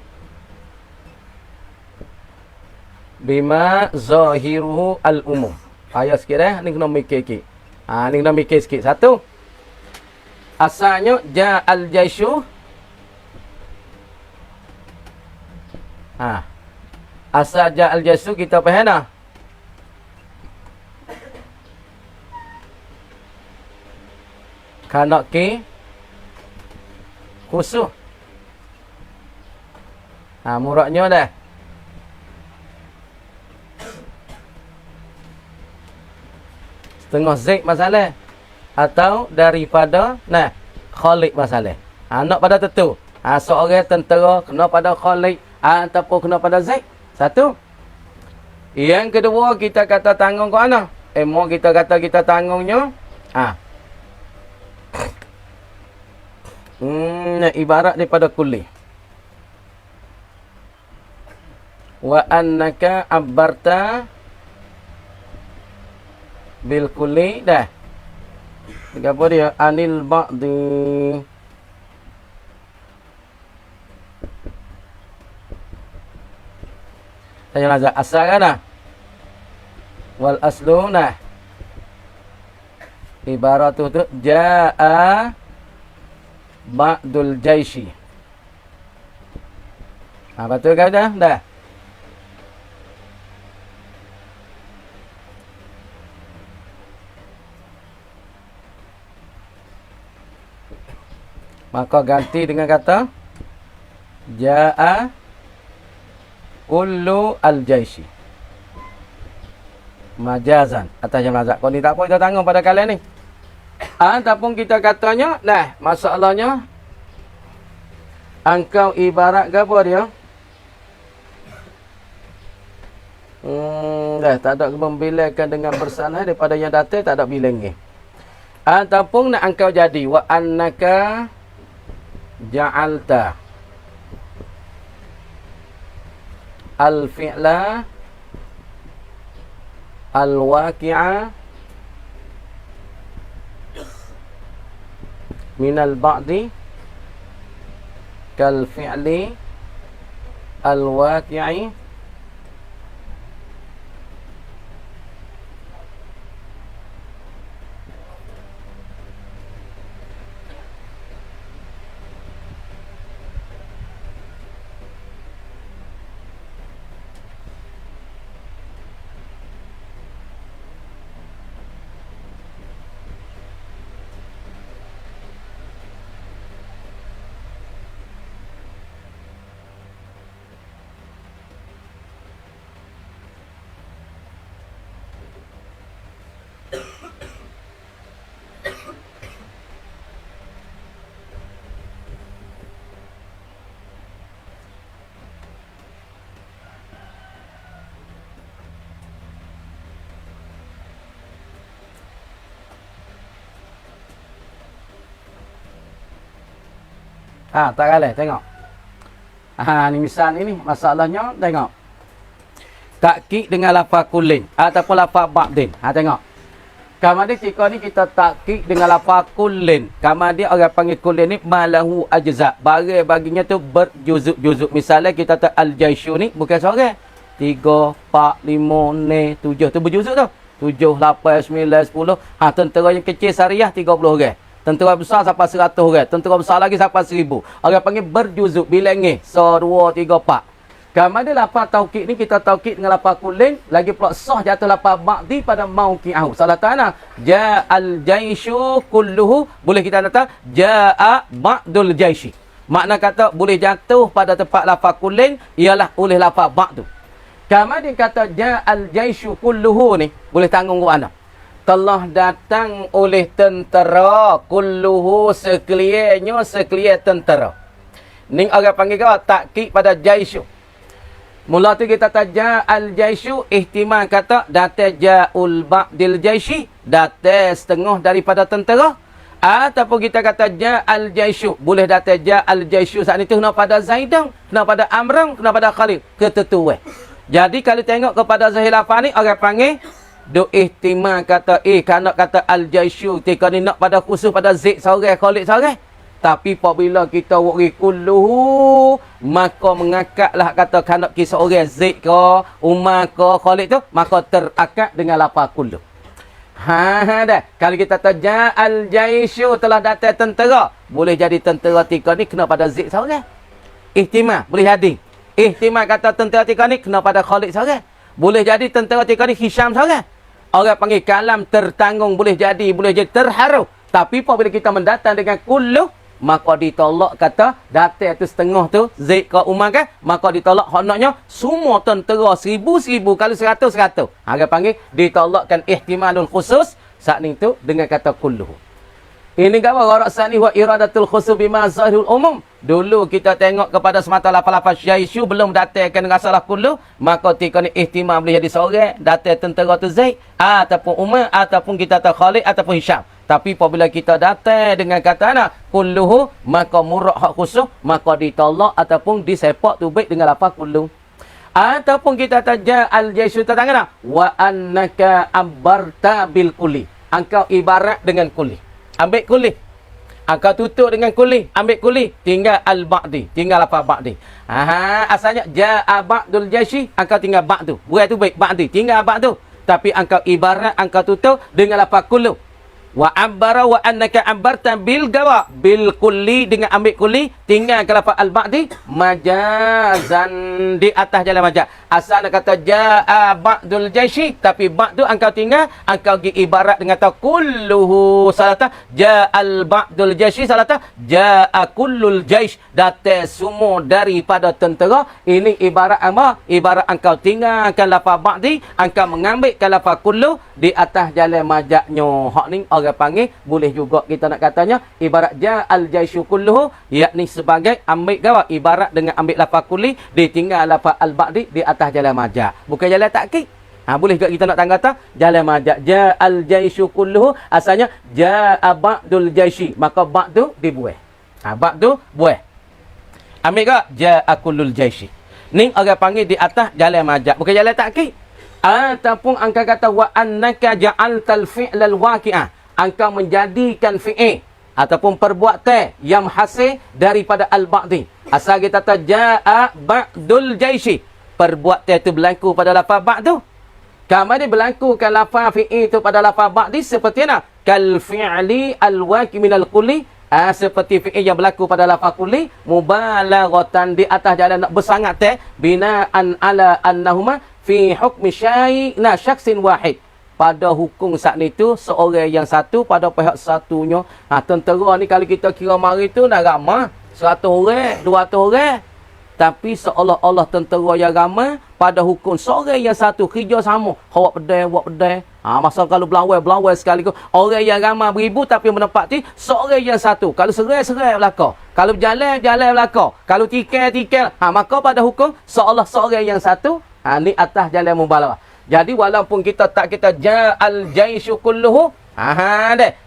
bima zahiruhu al-umum. Ayat sikit ni kena mikir sikit. Ni kena mikir sikit. Satu. Asalnya ja'al jaishu. Asal ja'al jaishu kita faham dah. Kanak ki khusus. Muraknya dah. Setengah Zaid masalah. Atau daripada Khalid masalah. Nak pada tentu. Seorang tentera kena pada Khalid ataupun kena pada Zaid. Satu. Yang kedua kita kata tanggung ke mana? Mau kita kata kita tanggungnya. Ibarat daripada kulli. Wa annaka abbarta bil kulli dah. Apa dia? Anil ba'di. Tanya lazat asal kan? Wal aslu ibarat tu jaa ba'dul jaishi. Betul kan dah? Maka ganti dengan kata Ja'a kullu al-jaishi. Majazan. Atas yang mazak. Kau ni tak apa kita tanggung pada kalian ni. Ataupun kita katanya, nah, masalahnya engkau ibarat ke apa dia? Dah tak ada membilangkan dengan bersalah daripada yang datang tak ada bilang. Ataupun nak engkau jadi wa annaka ja'alta al-fi'la al-waqi'a minal ba'di kal fi'li al-waqi'i tak kalah, tengok. Ni misal ini, masalahnya, tengok. Takkid dengan lafaz kullin ataupun lafaz ba'din. Tengok. Kemudian jika ni kita takkid dengan lafaz kullin. Kemudian orang panggil kullin ni malahu ajza'. Baginya tu berjuzuk-juzuk. Misalnya kita tak al-jaisyu ni bukan seorang. 3, 4, 5, 6, 7. Tu berjuzuk tu. 7, 8, 9, 10. Tentera yang kecil syariah 30 orang. Tentera besar sampai 100 orang. Tentera besar lagi sampai 1000. Orang panggil berjuzuk. Bilangi. 1, 2, 3, 4. Kemudian lafaz taukid ni kita taukid dengan lafaz kullin. Lagi pula sah jatuh lafaz ba'di pada mauqi'ahu. Salah ta'ala. Ja'al jaishu kulluhu. Boleh kita kata ja'a ba'dul jaishi. Makna kata boleh jatuh pada tempat lafaz kullin. Ialah oleh lafaz ba'du. Kemudian kata ja'al jaishu kulluhu ni. Boleh tanggung Quran. Telah datang oleh tentera kulluhu sekaliannya sekalian tentera. Ni orang panggil kau takkid pada jaisyu. Mula tu kita taja al jaisyu ihtimal kata datang ja'ul ba'dil jaishi, datang setengah daripada tentera. Ataupun kita kata ja'al jaisyu, boleh datang ja'al jaisyu saat itu kena pada Zaidan, kena pada Amran, kena pada Khalid, ketentuan. Jadi kalau tengok kepada zahir lafaz ni orang panggil do ihtimal kata kanak kata al-jaisyu ketika ni nak pada khusus pada Zaid seorang Khalid seorang. Tapi apabila kita wari kulluhu maka mengakatlah kata kanak kisah orang Zaid ke Umar ke Khalid tu maka terakad dengan lafaz kullu. Dah. Kalau kita taja al-jaisyu telah datang tentera, boleh jadi tentera ketika ni kena pada Zaid seorang. Ihtimal boleh jadi. Ihtimal kata tentera ketika ni kena pada Khalid seorang. Boleh jadi tentera ketika ni Hisham seorang. Orang panggil kalam tertanggung boleh jadi terharu. Tapi apabila kita mendatang dengan kullu, maka ditolak kata datang tu setengah tu Zaid ke Umar kan, maka ditolak honaknya semua tentera 1000 kalau 100. Orang panggil ditolakkan ihtimalul khusus saat ni tu dengan kata kullu. Ini gambar raksasa ni wa iradatul khusus bima zahirul umum. Dulu kita tengok kepada semata lafaz-lafaz jaisyu belum datangkan rasalah kullu, maka ketika ni ihtimal boleh jadi seorang datang tentera tu Zaid ataupun Umar ataupun kita tahu Khalid ataupun Hisham. Tapi apabila kita datang dengan kata ana kulluhu, maka murad hak khusus, maka ditolak ataupun disepak tu baik dengan lafaz kullu. Ataupun kita taja al-jaisyu tatangana wa annaka abarta bil kulli. Engkau ibarat dengan kulli. Ambil kulli. Engkau tutup dengan kulli. Ambil kulli. Tinggal al-ba'di. Tinggal apa ba'di. Asalnya ja'a ba'dul jaishi. Engkau tinggal ba'du. Buat tu baik. Ba'di. Tinggal ba'du. Tapi engkau ibarat engkau tutup dengan apa kullu. Wa abbara wa annaka abbarta bil gawa. Bil kulli dengan ambil kulli. tinggal ke lafaz al-ba'di majazan di atas jalan majaz. Asal nak kata jaa ba'dul jaishi, tapi ba'du engkau tinggal, engkau gi ibarat dengan kata kulluhu salata ja'al ba'dul jaishi salata ja'a kullul jaish, datang semua daripada tentera. Ini ibarat apa? Ibarat engkau tinggalkan lafaz ba'di, engkau mengambilkan lafaz kullu di atas jalan majaznya. Hak ni orang panggil, boleh juga kita nak katanya ibarat ja'al jaishu kulluhu, yakni sebagai ambil gawat ibarat dengan ambil lafaz kulli ditinggal lafaz al-ba'di di atas jalan majaz, bukan jalan takkid. Boleh juga kita nak kata jalan majaz ja'al jaishu kulluhu, asalnya ja'a ba'dul jaishi, maka ba'du dibuih. Ba'du buih. Ambil ke ja'a kullul jaishi. Ni orang panggil di atas jalan majaz, bukan jalan takkid. Ataupun angka kata wa annaka ja'altal fi'lal waqi'ah, angka menjadikan fi'il ataupun perbuatan yang hasil daripada al-ba'di. Asal kita kata ja'a ba'dul jaishi, perbuatan itu berlaku pada lafaz ba'du. Kemudian berlaku kan lafaz fi'il itu pada lafaz ba'di seperti mana? Kal fi'li al-waqi minal kulli, seperti fi'il yang berlaku pada lafaz kulli mubalaghatan di atas jalan nak bersangat binaan ala annahuma fi hukmi syai'na syaksin wahid, pada hukum saat itu seorang yang satu pada pihak satunya. Tentera ni kalau kita kira mari tu dah ramai 100 orang 200 orang, tapi seolah-olah tentera yang ramai pada hukum seorang yang satu kerja sama, awak pedai. Masa kalau belawai sekali tu orang yang ramai beribu tapi menepati seorang yang satu. Kalau serai belaka, kalau berjalan belaka, kalau tikal, maka pada hukum seolah seorang yang satu. Ni atas jalan mubalaghah. Jadi walaupun kita tak kita ja'al jaishu kulluhu,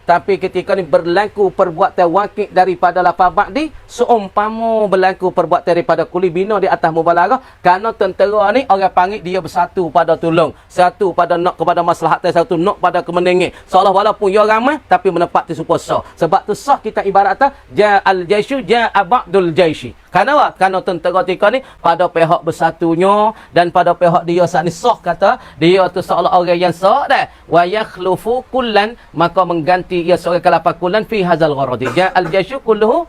tapi ketika ni berlaku perbuatan waqi' daripada lafaz ba'di, seumpama berlaku perbuatan daripada kulli bina di atas mubalaghah, kerana tentera ni orang panggil dia bersatu pada tolong, satu pada nak kepada maslahat, satu nak pada kemenangan. Seolah walaupun dia ramai tapi menepati supaya sah. Sebab tu sah kita ibarat ja'al jaishu ja'a ba'dul jaishi. Kenapa? Kerana tentera tika ni pada pihak bersatunya dan pada pihak dia saat ni sah, kata dia tu seolah orang yang sah dah. Wa yakhlufu kullan, maka mengganti ia seorang kalafah kullan fi hazal gharadi. Ja'al jaishu kulluhu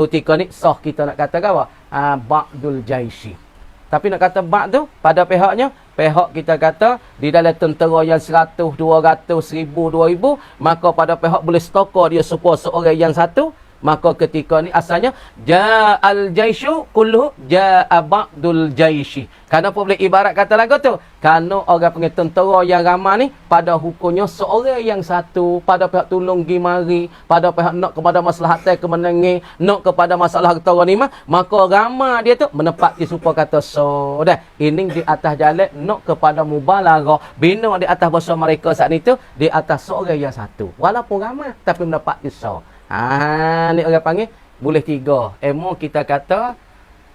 tika ni sah kita nak kata apa? Ba'dul jaishi. Tapi nak kata ba'du pada pihaknya, pihak kita kata di dalam tentera yang 100, 200, 1000, 2000, maka pada pihak boleh stokor dia supaya seorang yang satu. Maka ketika ni asalnya ja'al jaishu kulluhu ja'a ba'dul jaishi. Kenapa boleh ibarat kata lagu tu? Kerana orang panggil tentera yang ramai ni pada hukumnya seorang yang satu, pada pihak tolong gi mari, pada pihak nak kepada maslahat kemenangan, nak kepada masalah harta ghanimah, maka ramai dia tu menepati supaya kata so dah. Ini di atas jalan nak kepada mubalaghah, bina di atas bahasa mereka saat itu di atas seorang yang satu. Walaupun ramai tapi menepati so. Ni orang panggil boleh tiga. Kita kata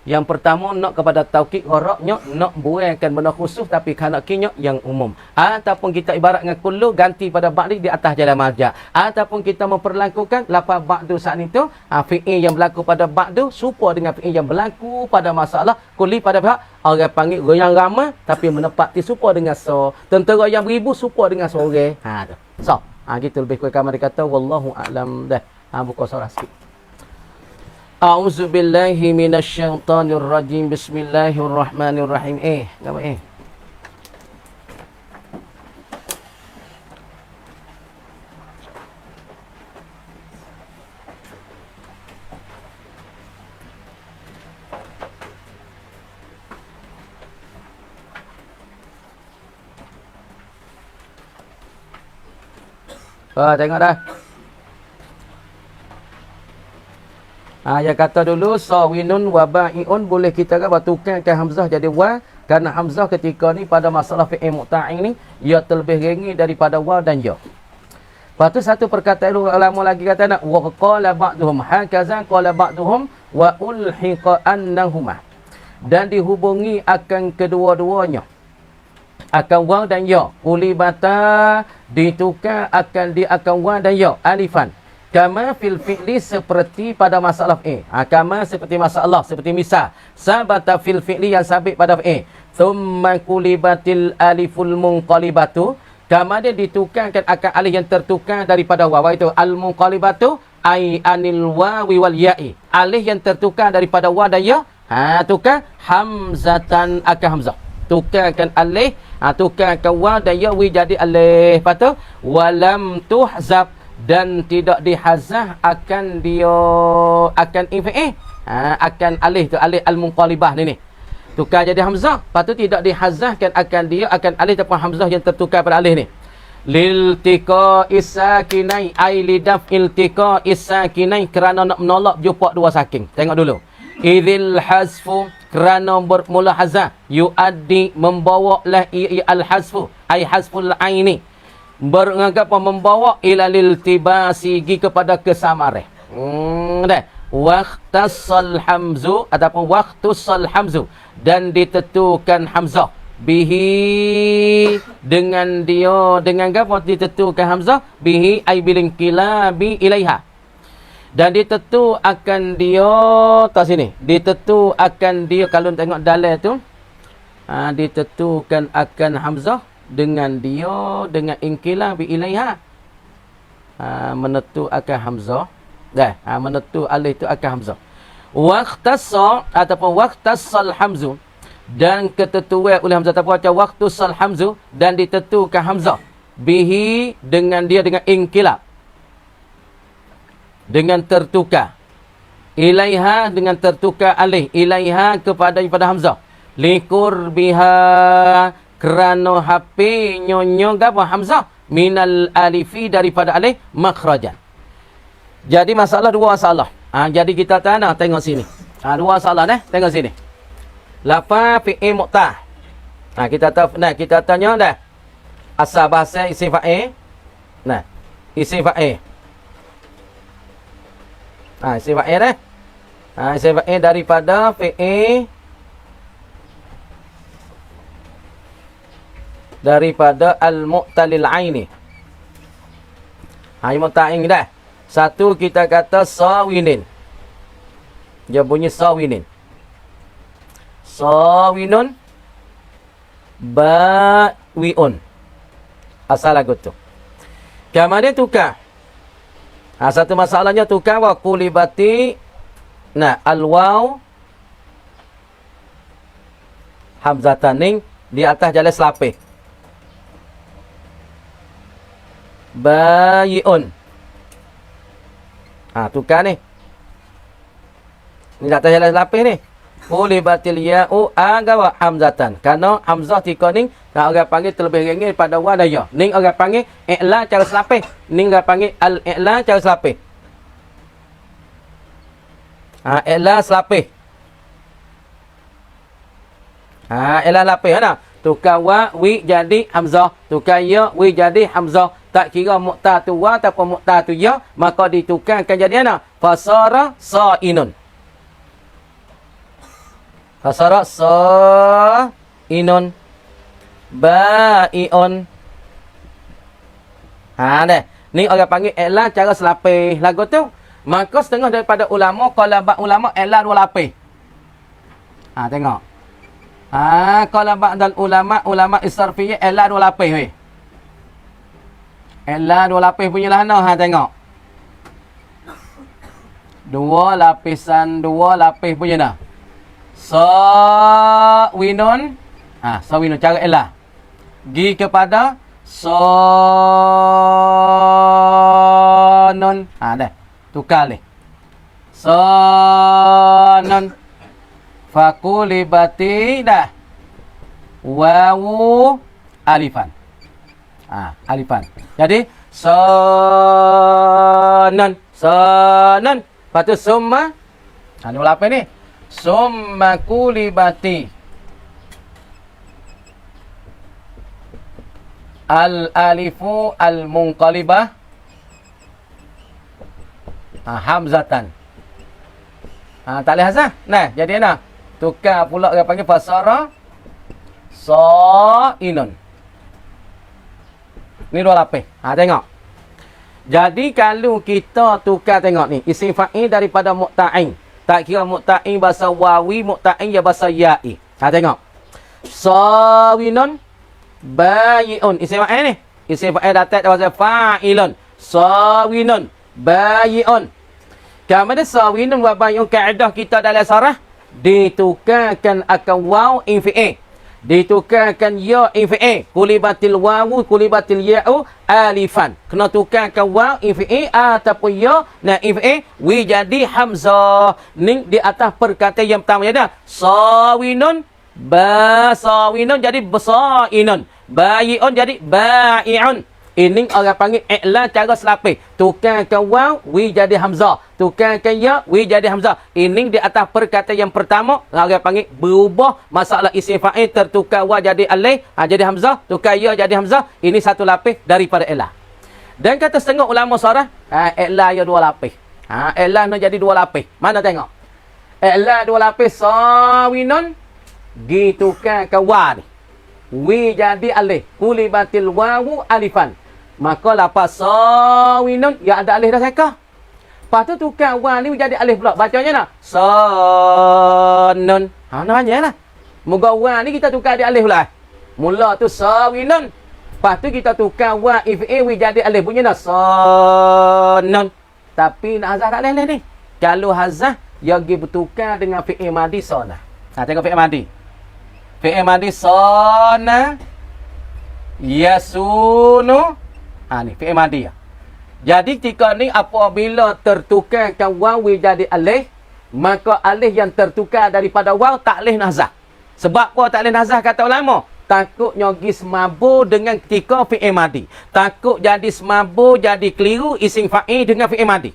yang pertama nak kepada taukid gharaknya, nak buangkan benda khusus tapi kana kinya yang umum. Ataupun kita ibarat dengan kullu ganti pada ba'di di atas jalan majaz. Ataupun kita memperlakukan lafaz ba'du saat itu, fi'il yang berlaku pada ba'du serupa dengan fi'il yang berlaku pada masalah kulli pada pihak orang panggil yang ramai tapi menepati serupa dengan so. Tentera yang beribu serupa dengan seorang. Tu. So, gitu lebih kurang kami kata wallahu a'lam dah. Buka surah sikit. A'udzu billahi minasyaitonir rajim. Bismillahirrahmanirrahim. Apa tengok dah. Yang kata dulu sawinun wa ba'iun, boleh kita tukarkan hamzah jadi wa, kerana hamzah ketika ni pada masalah fi'il mu'ta'in ni ia terlebih ringan daripada wa dan ya. Lepas tu satu perkataan ulama lagi kata nak wa qala ba'duhum hakaza qala ba'duhum wa ulhiqa annahuma, dan dihubungi akan kedua-duanya akan wa dan ya, ulibata ditukar akan wa dan ya alifan. Kama fil fi'li, seperti pada masalah fi'il. Kama seperti masalah, seperti misal. Sabata fil fi'li, yang sabit pada fi'il. Thumma kulibatil aliful munqalibatu. Kama dia ditukarkan akan alif yang tertukar daripada waw. Itu al-munqalibatu ay anil wawi wal ya'i. alif yang tertukar daripada wa dan ya, tukar hamzatan akan hamzah. Tukarkan alif, tukarkan wa dan ya wi jadi alif. Lepas tu walam tuhzab, dan tidak dihazah akan dia akan if'i, akan alif tu, alif al-munqalibah ni. Tukar jadi hamzah, lepas tu tidak dihazahkan akan dia akan alif ataupun hamzah yang tertukar pada alif ni. Liltiqa isakinai, ai lidaf iltiqa isakinai, kerana nak menolak jumpa dua sakin. Tengok dulu. Idzil hasfu, kerana bermula hazah, yuaddi, membawa lah al hasfu, ai hasful aini, beranggap membawa ila liltibasi, gi kepada kesamaran. Dah. Waqtasal hamzu ataupun waqtusal hamzu, dan ditentukan hamzah bihi, dengan dia, dengan apa ditentukan hamzah bihi ai bil inqilabi ilaiha, dan ditentu akan dia tak sini, ditentu akan dia kalau tengok dalil tu, ditentukan akan hamzah dengan dia dengan inqilabi ilaiha, menentu akan hamzah dah, menentu alif tu akan hamzah. Waqtasa ataupun waqtasal hamzu, dan ketentuan oleh hamzah ataupun waqtusal hamzu, dan ditentukan hamzah bihi, dengan dia dengan inqilab, dengan tertukar, ilaiha, dengan tertukar alif, ilaiha kepada hamzah, likur biha, kerana hape nyonyo apa hamzah, minal alifi, daripada alif, makhrajan. Jadi dua masalah. Jadi kita tengok sini. Dua masalah tengok sini. Lafaz fi'il mu'tah. Kita tanya dah. Asal bahasa isim fa'il. Isim fa'il. Isim fa'il isim fa'il daripada fi'il, daripada al-mu'talil aini. Mu'ta'in dah. Satu kita kata sawinin. Dia bunyi sawinin. Sawinun bawiun. Asal lagu tu. Kemudian tukar. Satu masalahnya tukar wa qulibati al-waw hamzataning, di atas jalan selapih. Bayiun. Tukar ni. Ni atas jalan lapis ni. Qulibatil ya'u agawa hamzatan. Kerana hamzah tika ni, orang panggil terlebih ringan pada wa dan ya. Ni orang panggil i'la cara selapis. Ni orang panggil al-i'la cara selapis. I'la selapis. I'la lapis. Tukar wa, wi jadi hamzah. Tukar ya, wi jadi hamzah. Tak kira mu'tah tu wa ataupun mu'tah tu ya, maka ditukarkan jadi ana. Fasara sa'inun. Fasara sa'inun. Ba'iun. Dah. Ni orang panggil i'lan cara selapis lagu tu. Maka setengah daripada ulama, kalau ulama i'lan dua lapis. Tengok. Kalau ba'dal ulama isarfiyah i'lan dua lapis weh. I'lan dua lapis punya lah tengok. Dua lapisan, dua lapis punya dah. Sawinun. Sawinun cara i'lan. Gi kepada sonun. Dah. Tukar ni. Sonun. Fakulibati dah. Wawu alifan. Alifan. Jadi sonun. Lepas tu summa. Dua lapis ni. Summa kulibati. Al-alifu al-munqalibah. Hamzatan. Tak boleh hazah. Jadi tukar pula dia panggil fasara sa'inun. Ni dua lapis. Tengok. Jadi kalau kita tukar tengok ni, isim fa'il daripada mu'ta'in. Tak kira mu'ta'in bahasa wawi, mu'ta'in ya bahasa ya'i. Tengok. Sawinun bayi'un. Isim fa'il ni. Isim fa'il datang bahasa fa'ilun. Sawinun bayi'un. Kamada sawinun wa bayun kaedah kita dalam sarah ditukarkan akan waw infi'e. Ditukarkan ya infi'e. Kulibatil wawu kulibatil ya'u alifan. Kena tukarkan waw infi'e ataupun ya na infi'e wi jadi hamzah. Ni di atas perkataan yang pertama ada sawinun basawinun jadi basainun. Bayi'un jadi ba'i'un. Ini orang panggil i'lan cara selapis. Tukarkan waw, wi jadi hamzah. Tukarkan ya, wi jadi hamzah. Ini di atas perkataan yang pertama, orang panggil berubah masalah isim fa'il tertukar waw jadi alif, jadi hamzah, tukar ya jadi hamzah. Ini satu lapis daripada i'lan. Dan kata setengah ulama sarah, i'lan ya dua lapis. I'lan nak jadi dua lapis. Mana tengok? I'lan dua lapis sawinun ditukar waw ni. Wi jadi alif, kulibatil wawu alifan. Maka lapas sawinun yang ada alif dah seka. Lepas tu tukar waw ni jadi alif pula. Bacanya nak sanun. Namanya lah. Moga waw ni kita tukar di alif lah. Mula tu sawinun. Lepas tu kita tukar waw if'i jadi alif. Bunyi nak sanun. Tapi nak hazah tak boleh ni. Kalau hazah yang bertukar dengan fi'il madi sana. Tengok fi'il madi. Fi'il madi sana yasunu. Ni fi'il madi ya. Jadi ketika ni apabila tertukarkan waw jadi alif, maka alif yang tertukar daripada waw tak boleh nazah. Sebab apa tak boleh nazah kata ulama? Takut nyogi semabur dengan ketika fi'il madi. Takut jadi semabur jadi keliru isim fa'il dengan fi'il madi.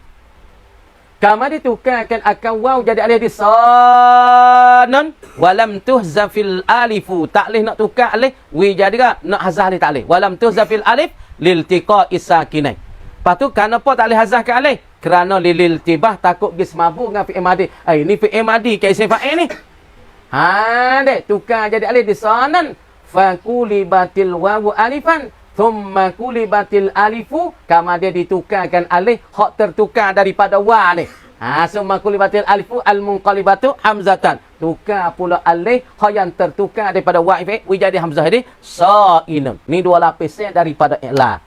Kama ditukarkan akan waw jadi alif di sanun walam tuhzafil alifu. Tak boleh nak tukar alif wi jadi ke nak hazah alif tak boleh. Walam tuhzafil alif liltiqa'i sakinain. Lepas tu kenapa tak boleh hazah ke alif? Kerana lililtibah takut gis mabuk dengan fi'il madi. Ini fi'il madi ke isim fa'il ni. Dek tukar jadi alif di sanun fakulibatil wawu alifan thumma kulibatil alifu. Kama dia ditukarkan alif hak tertukar daripada wa ni. Summa kulibatil alifu al-munqalibatu hamzatan. Tukar pula alif hak yang tertukar daripada wa wi jadi hamzah ni sa'inun. Ni dua lapis daripada i'la.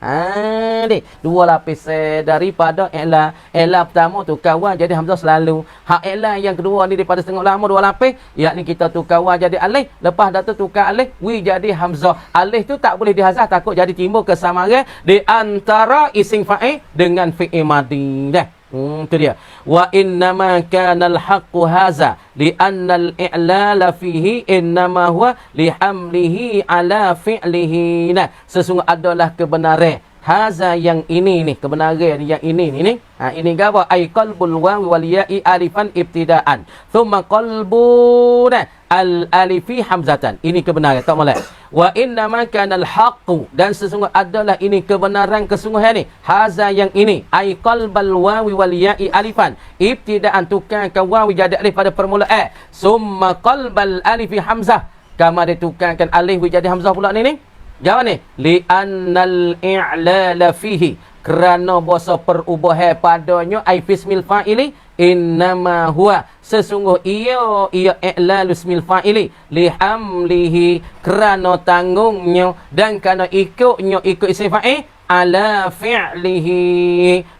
Ni dua lapis daripada i'la. I'la pertama tukar wa jadi hamzah selalu. Hak i'la yang kedua ni daripada setengah lama dua lapis, yakni kita tukar wa jadi alif, lepas dah tu tukar alif wi jadi hamzah. Alif tu tak boleh dihazah takut jadi timbul kesamaran di antara isim fa'il dengan fi'il madi dah. Itu dia. Wa innama kana al-haqqu haza li anna al-i'lala fihi innama huwa li hamlihi ala fi'lihi. Nah, sesungguh adalah kebenaran haza yang ini ni, kebenaran yang ini ni. Ini gawa ai qalbul wawi wal ya'i alifan ibtidaan. Thumma qalbuna al-alifi hamzatan. Ini kebenaran tak molek. Wa innama kana al-haqqu, dan sesungguh adalah ini kebenaran kesungguhan ni. Haza yang ini ai qalbal wawi wal ya'i alifan ibtidaan, tukar ke wawi jadi alif pada permulaan. Summa qalbal alifi hamzah. Kama ditukarkan alif jadi hamzah pula ni. Jawab ni li annal i'lala fihi, kerana bahasa perubahan padanya ai fismil fa'ili innama huwa, sesungguh ia i'lal ismil fa'ili li hamlihi, kerana tanggungnya dan kerana ikutnya ikut isim fa'il ala fi'lihi,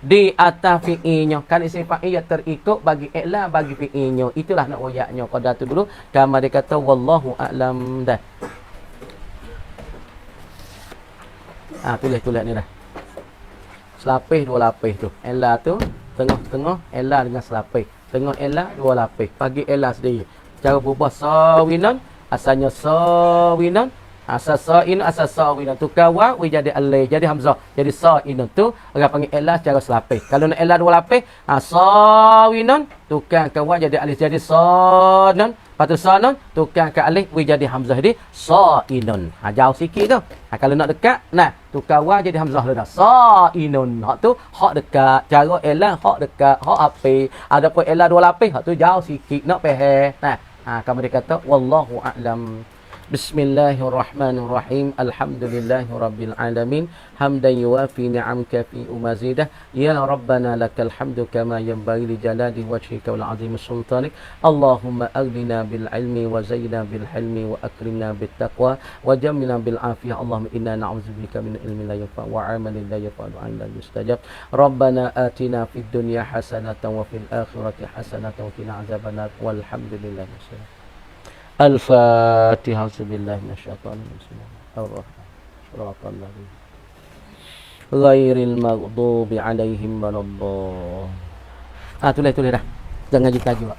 di atas fi'ilnya. Kan isim fa'il yang terikut bagi i'lal bagi fi'ilnya. Itulah nak royaknya qadar tu dulu. Kama dia kata wallahu a'lam dah. Tulis ni dah. Selapis dua lapis tu. Ella tu tengah-tengah, ella dengan selapis. Tengah ella dua lapis. Bagi ella sendiri. Cara berubah sawinun, asalnya sawinun, asal sa'in, asal sawinun. Tukar wa jadi alif, jadi hamzah. Jadi sa'inun tu orang panggil ella secara selapis. Kalau nak ella dua lapis, sawinun, tukar ke wa jadi alif, jadi sanun. Lepas tu sanun, tukar ke alif, wi jadi hamzah, jadi sa'inun. Jauh sikit tu. Kalau nak dekat, tukar wa jadi hamzah dah. Sa'inun. Hak tu, hak dekat. Cara elah, hak dekat, hak api. Ada pun elah dua lapis, hak tu jauh sikit. Nak faham. Kamu dia kata, wallahu a'lam. Bismillahirrahmanirrahim. Alhamdulillahirabbil alamin. Hamdan yuwafi ni'amka fi umazidah. Ya Rabbana lakal hamdu kama yanbaghi li jalali wajhika wal 'azimi sultanik. Allahumma aghnina bil ilmi wa zayyina bil hilmi wa akrimna bit taqwa wa jammilna bil afiyah. Allahumma inna na'udzubika min ilmin la yanfa' wa 'amalin la yanfa' wa 'amalin la yustajab. Rabbana atina fid dunya hasanatan wa fil akhirati hasanatan wa qina adzabannar. Walhamdulillahi rabbil alamin. Al-Fatihah. Bismillah minasyaitonir rajim. Ar-Rahman. Shiratal ladzina ghairil maghdubi 'alaihim waladdallin. Tulis dah. Jangan kita juga.